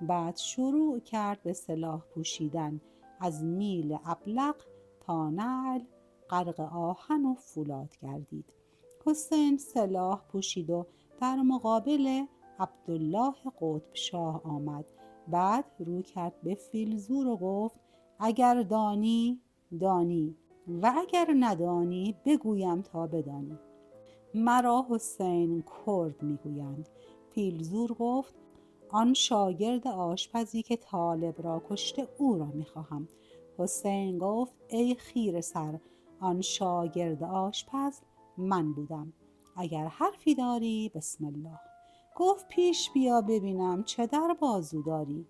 [SPEAKER 1] بعد شروع کرد به سلاح پوشیدن، از میل ابلق تا نعل غرق آهن و فولاد گردید. حسین سلاح پوشید و در مقابل عبدالله قطب شاه آمد. بعد رو کرد به فیلزور و گفت اگر دانی دانی و اگر ندانی بگویم تا بدانی. مرا حسین کرد میگویند. فیلزور گفت آن شاگرد آشپزی که طالب را کشته او را میخواهم. حسین گفت ای خیره سر، آن شاگرد آشپز من بودم. اگر حرفی داری بسم الله. گفت پیش بیا ببینم چه در بازو داری.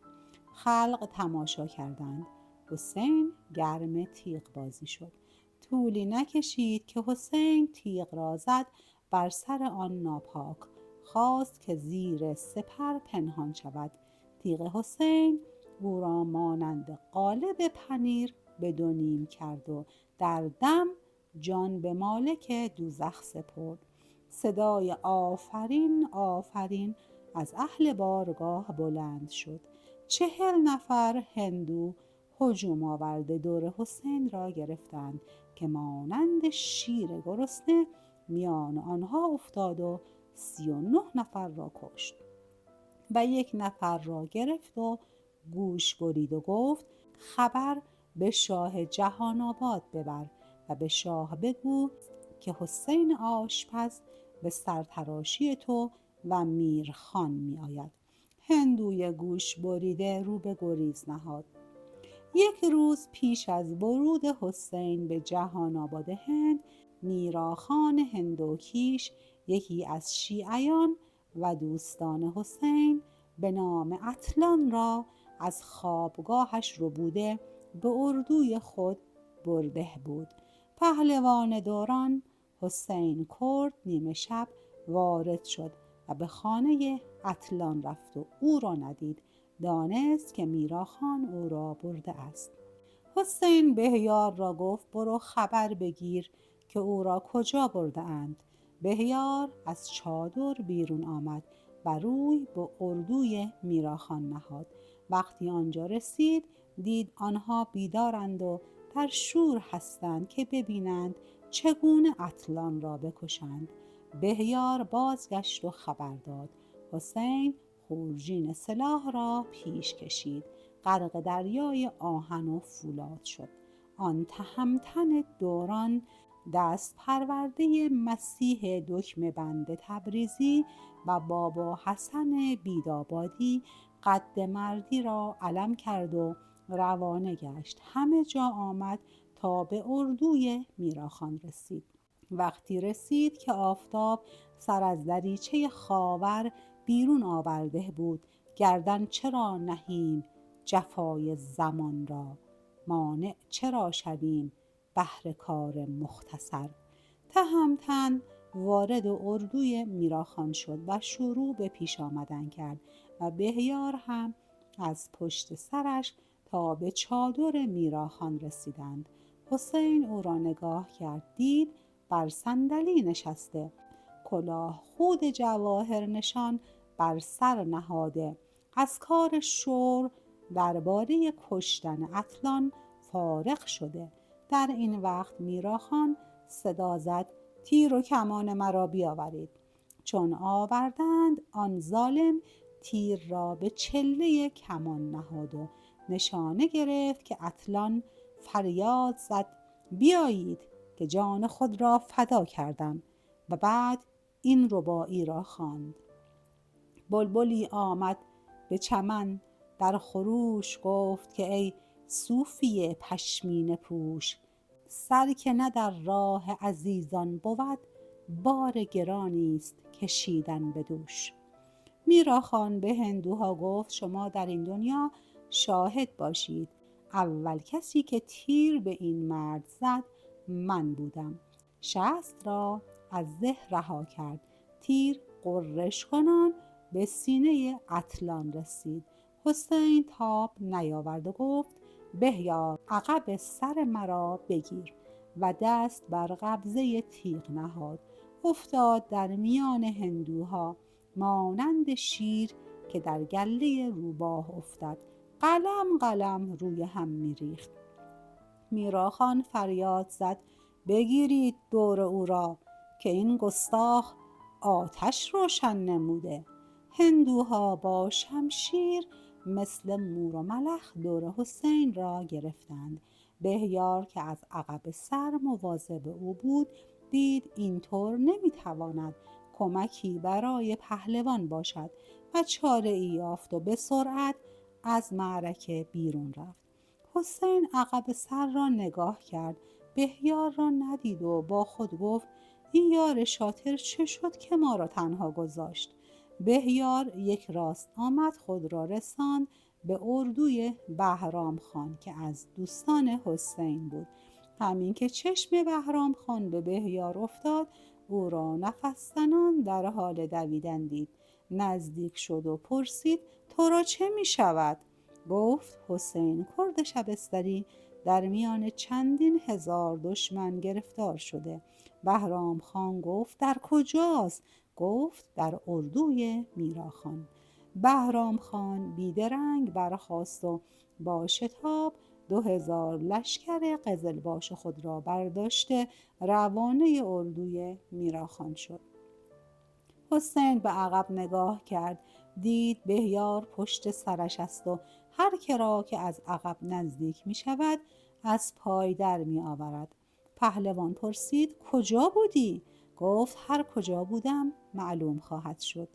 [SPEAKER 1] خلق تماشا کردند. حسین گرم تیغ بازی شد. طولی نکشید که حسین تیغ را زد بر سر آن ناپاک. خواست که زیر سپر پنهان شود. تیغ حسین او را مانند قالب پنیر به دو نیم کرد و در دم جان به مالک دوزخ سپرد. صدای آفرین آفرین از اهل بارگاه بلند شد. 40 نفر هندو هجوم آورده دور حسین را گرفتند که مانند شیر گرسنه میان آنها افتاد و 39 نفر را کشت و 1 نفر را گرفت و گوش برید و گفت خبر به شاه جهان آباد ببر و به شاه بگو که حسین آشپز به سرتراشی تو و میرخان می آید. هندوی گوش بریده رو به گریز نهاد. 1 روز پیش از ورود حسین به جهان آباد هند، میراخان هندوکیش یکی از شیعیان و دوستان حسین به نام اطلان را از خوابگاهش ربوده به اردوی خود برده بود. پهلوان دوران حسین کرد نیمه شب وارد شد و به خانه اطلان رفت و او را ندید. دانست که میراخان او را برده است. حسین بهیار را گفت برو خبر بگیر که او را کجا برده اند. بهیار از چادر بیرون آمد و روی به اردوی میراخان نهاد. وقتی آنجا رسید دید آنها بیدارند و در شور هستند که ببینند چگونه اطلان را بکشند. بهیار بازگشت و خبر داد. حسین خورجین سلاح را پیش کشید، غرق دریای آهن و فولاد شد. آن تهمتن دوران دست پرورده مسیح دکمه بند تبریزی و بابا حسن بیدابادی قد مردی را علم کرد و روانه گشت. همه جا آمد تا به اردوی میراخان رسید. وقتی رسید که آفتاب سر از دریچه خاور بیرون آورده بود، گردن چرا نهیم جفای زمان را، مانع چرا شویم بهر کار مختصر. تهمتن وارد اردوی میراخان شد و شروع به پیش آمدن کرد و بهیار هم از پشت سرش تا به چادر میراخان رسیدند. حسین او را نگاه کرد، دید بر صندلی نشسته، کلاه خود جواهر نشان بر سر نهاده، از کار شور درباره کشتن اطلان فارغ شده. در این وقت میراخان صدا زد تیر و کمان مرا بیاورید. چون آوردند آن ظالم تیر را به چله کمان نهاد و نشانه گرفت که اطلان فریاد زد بیایید که جان خود را فدا کردم و بعد این رباعی را خواند. بلبلی آمد به چمن در خروش، گفت که ای صوفی پشمینه پوش، سر که نه در راه عزیزان بود، بار گرانی است کشیدن به دوش. میراخان به هندوها گفت شما در این دنیا شاهد باشید، اول کسی که تیر به این مرد زد من بودم. شست را از زه رها کرد، تیر غرش کنان به سینه اطلان رسید. حسین تاب نیاورد و گفت بهیار عقب سر مرا بگیر و دست بر قبضه تیغ نهاد. افتاد در میان هندوها مانند شیر که در گله روباه افتد، قلم قلم روی هم میریخت. میراخان فریاد زد بگیرید دور او را که این گستاخ آتش روشن نموده. هندوها با شمشیر مثل مور و ملخ دور حسین را گرفتند. بهیار که از عقب سر مواظب او بود دید اینطور نمیتواند کمکی برای پهلوان باشد و چاره ای یافت و به سرعت از معرکه بیرون رفت. حسین عقب سر را نگاه کرد، بهیار را ندید و با خود گفت این یار شاطر چه شد که ما را تنها گذاشت. بهیار یک راست آمد، خود را رساند به اردوی بهرام خان که از دوستان حسین بود. همین که چشم بهرام خان به بهیار افتاد او را نفس زنان در حال دویدن دید. نزدیک شد و پرسید تو را چه می شود؟ گفت حسین کرد شبستری در میان چندین هزار دشمن گرفتار شده. بهرام خان گفت در کجاست؟ گفت در اردوی میراخان. بهرام خان بیدرنگ برخاست و با شتاب 2000 لشکر قزلباش خود را برداشته روانه اردوی میراخان شد. حسین به عقب نگاه کرد، دید بهیار پشت سرش است و هر که را که از عقب نزدیک می شود از پای در می آورد. پهلوان پرسید کجا بودی؟ گفت هر کجا بودم معلوم خواهد شد.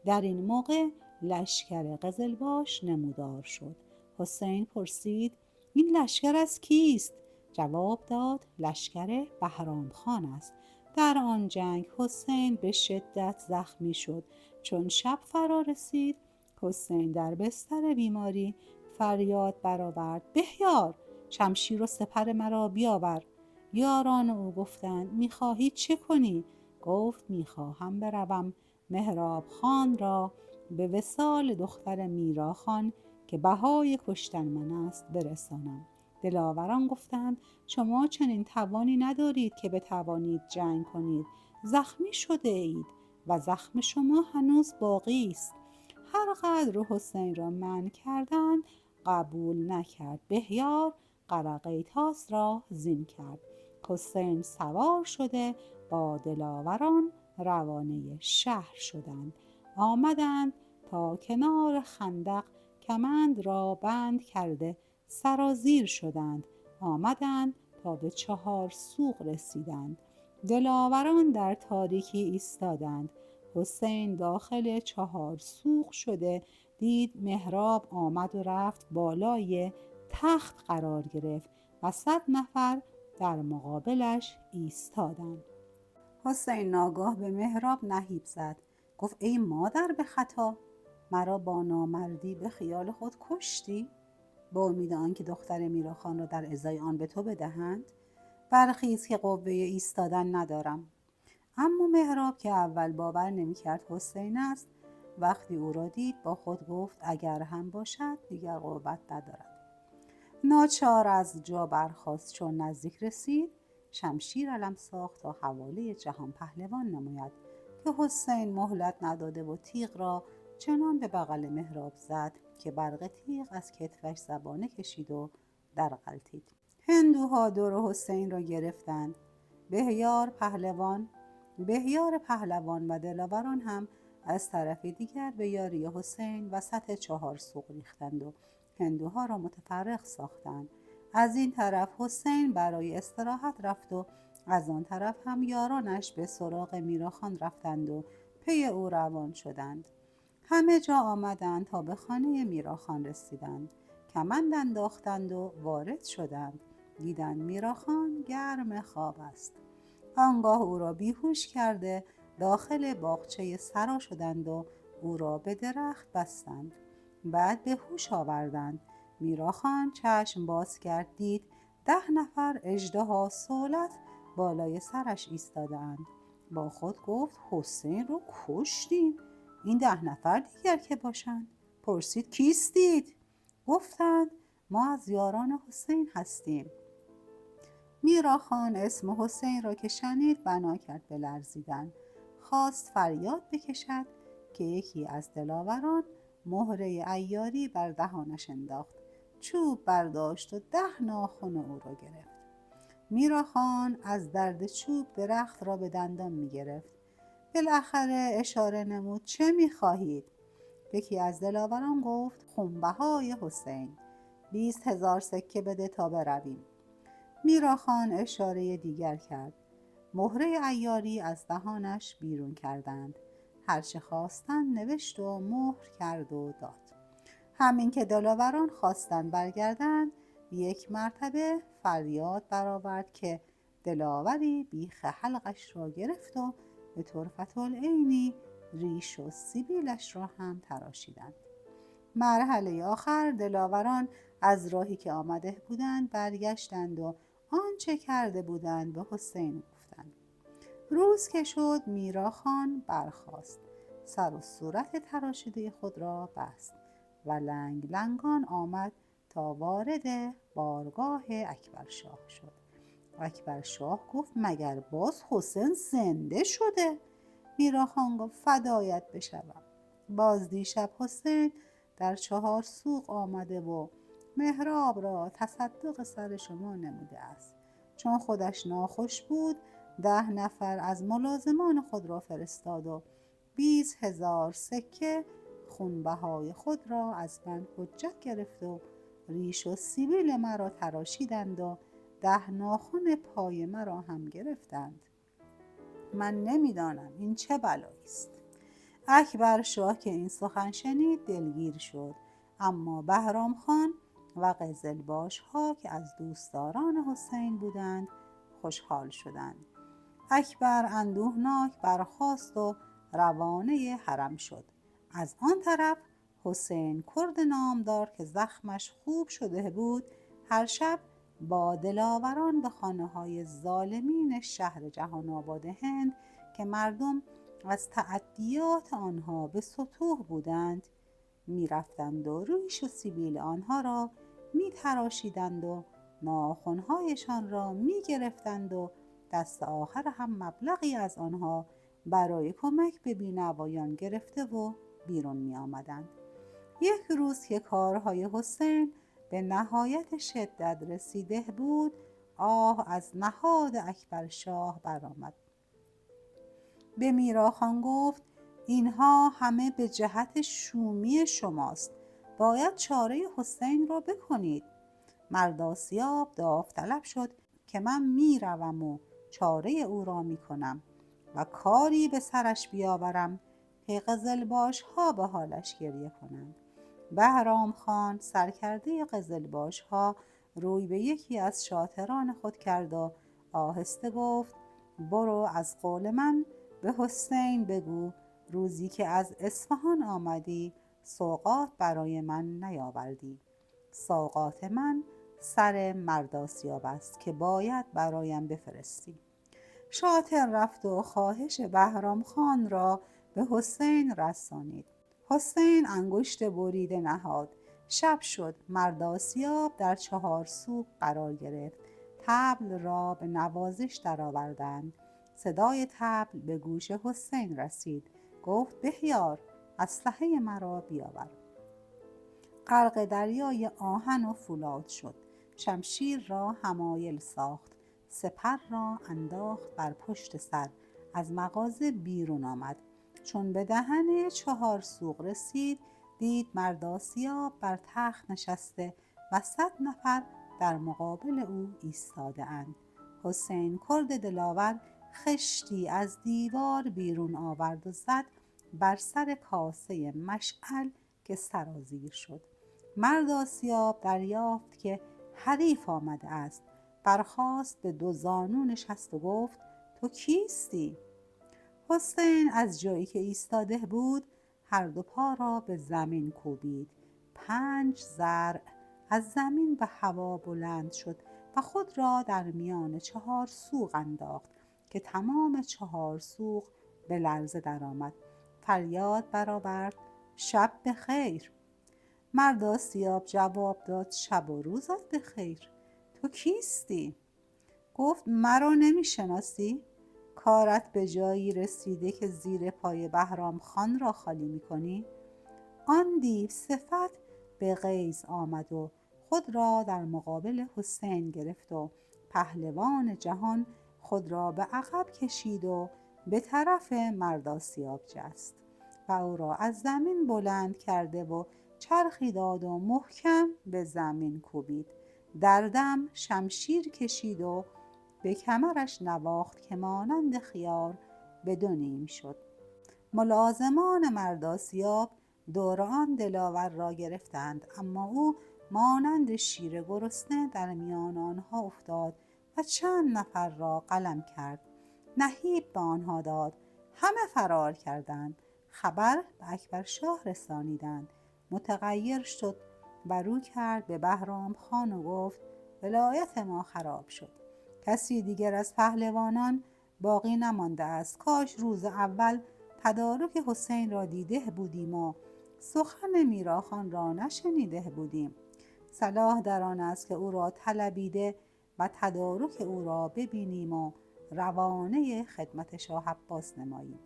[SPEAKER 1] در این موقع لشکر قزلباش نمودار شد. حسین پرسید این لشکر از کیست؟ جواب داد لشکر بهرام خان است. در آن جنگ حسین به شدت زخمی شد. چون شب فرا رسید حسین در بستر بیماری فریاد برآورد بهیار شمشیر و سپر مرا بیاور. یاران او گفتند میخواهی چه کنی؟ گفت میخواهم بروم مهراب خان را به وصال دختر میراخان که بهای کشتن من است برسانم. دلاوران گفتند شما چنین توانی ندارید که بتوانید جنگ کنید. زخمی شده اید و زخم شما هنوز باقی است. هر قدر حسین را منع کردند قبول نکرد. بهیار قرقیتاس را زین کرد. حسین سوار شده با دلاوران روانه شهر شدند. آمدند تا کنار خندق کمند را بند کرده سرازیر شدند. آمدند تا به 4 سوق رسیدند. دلاوران در تاریکی ایستادند. حسین داخل 4 سوق شده دید مهراب آمد و رفت بالای تخت قرار گرفت و 100 نفر در مقابلش ایستادند. حسین ناگاه به مهراب نهیب زد. گفت ای مادر به خطا، مرا با نامردی به خیال خود کشتی؟ با امید آنکه دختر میراخان را در ازای آن به تو بدهند؟ برخیز که قوه ایستادن ندارم. اما مهراب که اول باور نمی‌کرد حسین است، وقتی او را دید با خود گفت اگر هم باشد دیگر قوت ندارد. ناچار از جا برخاست. چون نزدیک رسید شمشیر علم ساخت تا حواله جهان پهلوان نماید که حسین مهلت نداده و تیغ را چنان به بغل مهراب زد که برق تیغ از کتفش زبانه کشید و در غلتید. هندوها دور حسین را گرفتند. بهیار پهلوان و دلاوران هم از طرف دیگر به یاری حسین وسط 4 سوق ریختند و هندوها را متفرق ساختند. از این طرف حسین برای استراحت رفت و از آن طرف هم یارانش به سراغ میراخان رفتند و پی او روان شدند. همه جا آمدند تا به خانه میراخان رسیدند. کمند انداختند و وارد شدند. دیدند میراخان گرم خواب است. آنگاه او را بیهوش کرده داخل باغچه سرا شدند و او را به درخت بستند. بعد به هوش آوردند. میراخان چشم باز کرد، دید 10 نفر اژدها صولت بالای سرش ایستادند. با خود گفت حسین رو کشتیم، این 10 نفر دیگر که باشند؟ پرسید کیستید؟ گفتند ما از یاران حسین هستیم. میراخان اسم حسین را که شنید بنا کرد به لرزیدن. خواست فریاد بکشد که یکی از دلاوران مهره عیاری بر دهانش انداخت. چوب برداشت و 10 ناخن او را گرفت. میراخان از درد چوب درخت را به دندان می گرفت. بالاخره اشاره نمود چه می خواهید؟ یکی از دلاوران گفت خونبهای حسین، 20,000 سکه بده تا برویم. میراخان اشاره دیگر کرد. مهره عیاری از دهانش بیرون کردند. هرچه خواستند نوشت و مهر کرد و داد. همین که دلاوران خواستند برگردند 1 مرتبه فریاد برآورد که دلاوری بیخ حلقش را گرفت و به طرفةالعینی ریش و سیبیلش را هم تراشیدند. مرحله آخر دلاوران از راهی که آمده بودند برگشتند و آنچه کرده بودند به حسین گفتند. روز که شد میراخان برخاست، سر و صورت تراشیده خود را بست و لنگ لنگان آمد تا وارد بارگاه اکبرشاه شد. اکبرشاه گفت مگر باز حسین زنده شده؟ میراخان گفت فدایت بشوم. باز دیشب حسین در 4 سوق آمده و مهراب را تصدق سر شما نموده است. چون خودش ناخوش بود 10 نفر از ملازمان خود را فرستاد و 20,000 سکه خونبهای خود را از من حجت گرفت و ریش و سیبیل مرا تراشیدند و 10 ناخن پای مرا هم گرفتند. من نمیدانم این چه بلایی است. اکبرشاه که این سخن شنید دلگیر شد، اما بهرام خان و قزلباش ها که از دوستداران حسین بودند خوشحال شدند. اکبر اندوهناک برخاست و روانه حرم شد. از آن طرف حسین کرد نامدار که زخمش خوب شده بود هر شب با دلاوران به خانه‌های ظالمین شهر جهان آباد هند که مردم از تعدیات آنها به ستوه بودند می رفتند و ریش و سیبیل آنها را می تراشیدند و ناخن‌هایشان را می گرفتند و دست آخر هم مبلغی از آنها برای کمک به بینوایان گرفته و بیرون می آمدند. یک روز که کارهای حسین به نهایت شدت رسیده بود، آه از نهاد اکبرشاه برآمد. به میراخان گفت اینها همه به جهت شومی شماست، باید چاره حسین را بکنید. مرداسیاب داوطلب شد که من میروم و چاره او را میکنم و کاری به سرش بیاورم که قزلباش ها به حالش گریه کنند. بهرام خان سرکرده قزلباش ها روی به یکی از شاطران خود کرد و آهسته گفت برو از قول من به حسین بگو روزی که از اصفهان آمدی سوغات برای من نیاوردی. سوغات من سر مرداسیاب است که باید برایم بفرستی. شاطر رفت و خواهش بهرام خان را به حسین رسانید. حسین انگشت بریده نهاد. شب شد. مرداسیاب در چهارسوق قرار گرفت. طبل را به نوازش درآوردند. صدای طبل به گوش حسین رسید. گفت بهیار اسلحه مرا بیاور. غرق دریای آهن و فولاد شد. شمشیر را حمایل ساخت. سپر را انداخت بر پشت سر. از مغازه بیرون آمد. چون به دهن چهارسوق رسید دید مرداسیاب بر تخت نشسته و 100 نفر در مقابل او ایستاده اند. حسین کرد دلاور خشتی از دیوار بیرون آورد و زد بر سر کاسه مشعل که سرازیر شد. مرداسیاب دریافت که حریف آمده است. برخاست، به 2 زانو نشست و گفت تو کیستی؟ حسین از جایی که ایستاده بود هر 2 پا را به زمین کوبید. 5 ضرع از زمین به هوا بلند شد و خود را در میان 4 سوق انداخت که تمام 4 سوق به لرزه درآمد. فریاد برآورد شب بخیر. مرداسیاب جواب داد شب و روزت بخیر. تو کیستی؟ گفت مرا نمیشناسی؟ کارت به جایی رسیده که زیر پای بهرام خان را خالی میکنی؟ آن دیو صفت به غیظ آمد و خود را در مقابل حسین گرفت و پهلوان جهان خود را به عقب کشید و به طرف مرداسیاب جست و او را از زمین بلند کرده و چرخی داد و محکم به زمین کوبید. در دم شمشیر کشید و به کمرش نواخت که مانند خیار به 2 نیم شد. ملازمان مرداسیاب دور آن دلاور را گرفتند، اما او مانند شیر گرسنه در میان آنها افتاد و چند نفر را قلم کرد. نهیب به آنها داد. همه فرار کردند. خبر به اکبرشاه رسانیدند. متغیر شد و رو کرد به بهرام خان و گفت ولایت ما خراب شد. کسی دیگر از پهلوانان باقی نمانده است. کاش روز اول تدارک حسین را دیده بودیم و سخن میراخان را نشنیده بودیم. صلاح در آن است که او را طلبیده و تدارک او را ببینیم و روانه خدمت شاه عباس نماییم.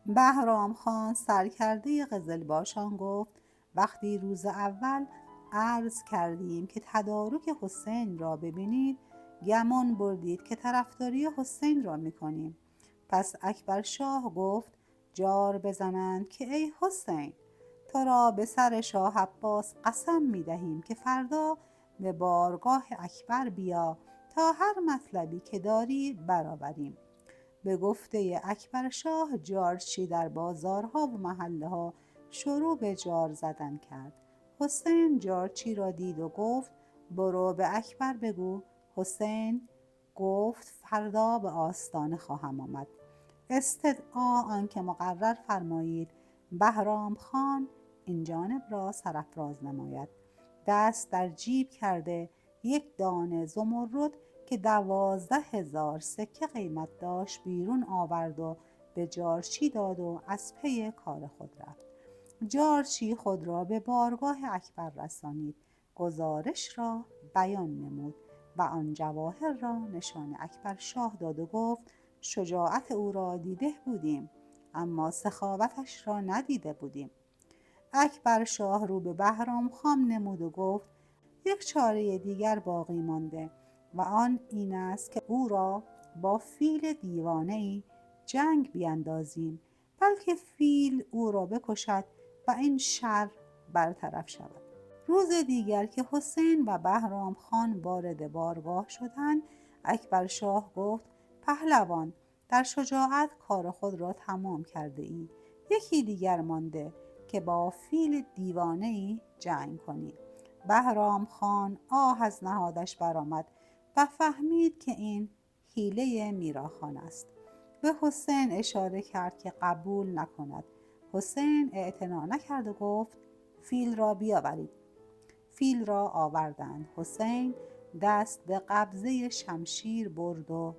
[SPEAKER 1] بهرام خان سرکرده قزلباشان گفت وقتی روز اول عرض کردیم که تدارک حسین را ببینید گمان بردید که طرفداری حسین را میکنیم. پس اکبرشاه گفت جار بزنند که ای حسین تو را به سر شاه عباس قسم میدهیم که فردا به بارگاه اکبر بیا تا هر مطلبی که داری برآوریم. به گفته اکبرشاه جارچی در بازارها و محله ها شروع به جار زدن کرد. حسین جارچی را دید و گفت برو به اکبر بگو. حسین گفت فردا به آستانه خواهم آمد. استدعا آنکه مقرر فرمایید بهرام خان این جانب را سرافراز نماید. دست در جیب کرده یک دانه زمرد که 12,000 سکه قیمت داشت بیرون آورد و به جارچی داد و از پی کار خود رفت. جارچی خود را به بارگاه اکبر رسانید، گزارش را بیان نمود و آن جواهر را نشان اکبر شاه داد و گفت شجاعت او را دیده بودیم، اما سخاوتش را ندیده بودیم. اکبر شاه رو به بهرام خان نمود و گفت یک چاره دیگر باقی مانده و آن این است که او را با فیل دیوانه‌ای جنگ بیندازیم، بلکه فیل او را بکشد و این شر برطرف شود. روز دیگر که حسین و بهرام خان وارد بارگاه شدند، اکبر شاه گفت پهلوان، در شجاعت کار خود را تمام کرده ای. یکی دیگر مانده که با فیل دیوانه‌ای جنگ کنی. بهرام خان آه از نهادش برآمد و فهمید که این حیله میراخان است. به حسین اشاره کرد که قبول نکند. حسین اعتنا نکرد و گفت فیل را بیاورید. فیل را آوردند. حسین دست به قبضه شمشیر برد و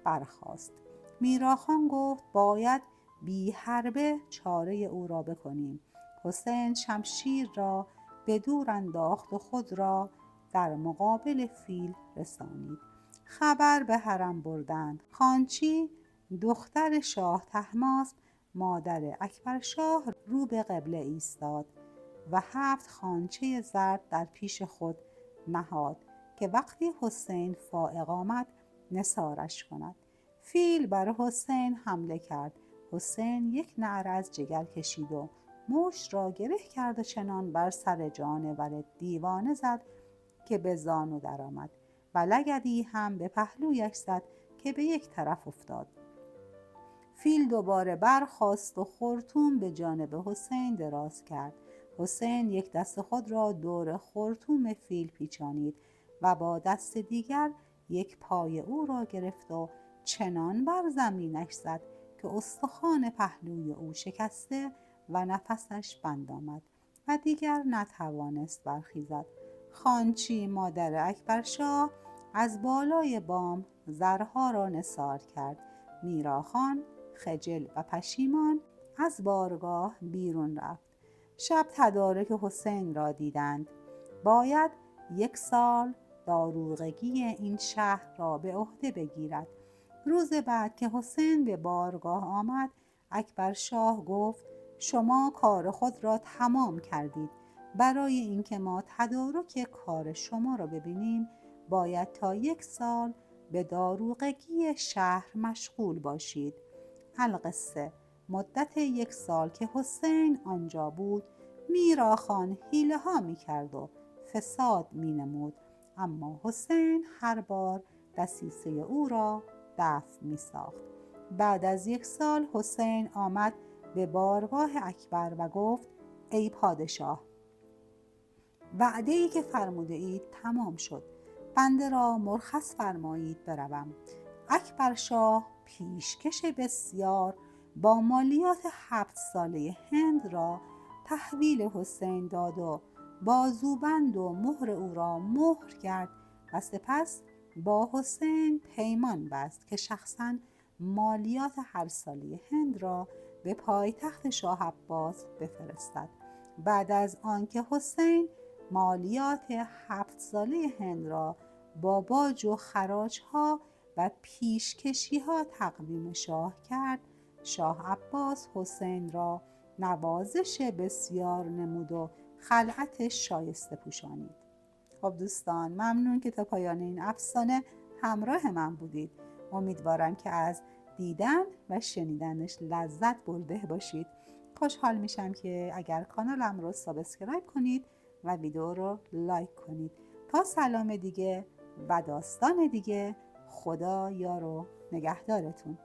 [SPEAKER 1] برخاست. میراخان گفت باید بی حربه چاره او را بکنیم. حسین شمشیر را به دور انداخت و خود را در مقابل فیل رسانید. خبر به حرم بردند. خانچی دختر شاه طهماسب مادر اکبر شاه رو به قبله ایستاد و 7 خوانچه زرد در پیش خود نهاد که وقتی حسین فائق آمد نثارش کند. فیل بر حسین حمله کرد. حسین یک نعره از جگر کشید و مشت را گره کرد و چنان بر سر جانور دیوانه زد که به زانو درآمد و لگدی هم به پهلویش زد که به یک طرف افتاد. فیل دوباره برخاست و خرطوم به جانب حسین دراز کرد. حسین یک دست خود را دور خرطوم فیل پیچانید و با دست دیگر یک پای او را گرفت و چنان بر زمینش زد که استخوان پهلوی او شکسته و نفسش بند آمد و دیگر نتوانست برخیزد. خانچی مادر اکبر شاه از بالای بام زرها را نثار کرد. میراخان خجل و پشیمان از بارگاه بیرون رفت. شب تدارک حسین را دیدند. باید 1 سال داروغگی این شهر را به عهده بگیرد. روز بعد که حسین به بارگاه آمد، اکبر شاه گفت شما کار خود را تمام کردید. برای اینکه ما تدارک کار شما را ببینیم، باید تا 1 سال به داروغگی شهر مشغول باشید. القصه مدت 1 سال که حسین آنجا بود، میراخان حیله ها می کرد و فساد می نمود، اما حسین هر بار دسیسه او را دفع می ساخت. بعد از 1 سال حسین آمد به بارگاه اکبر و گفت ای پادشاه، وعده‌ای که فرموده اید تمام شد. بنده را مرخص فرمایید بروم. اکبر شاه پیشکش بسیار با مالیات 7 ساله هند را تحویل حسین داد و بازوبند و مهر او را مهر کرد و سپس با حسین پیمان بست که شخصاً مالیات هر ساله هند را به پایتخت شاه عباس بفرستد. بعد از آنکه حسین مالیات 7 ساله هند را با باج و خراج‌ها و پیشکشی‌ها تقویم شاه کرد، شاه عباس حسین را نوازش بسیار نمود و خلعت شایسته پوشانید. خب دوستان، ممنون که تا پایان این افسانه همراه من بودید. امیدوارم که از دیدن و شنیدنش لذت برده باشید. خوشحال میشم که اگر کانالم رو سابسکرایب کنید و ویدیو رو لایک کنید. تا سلام دیگه و داستان دیگه، خدا یار و نگهدارتون.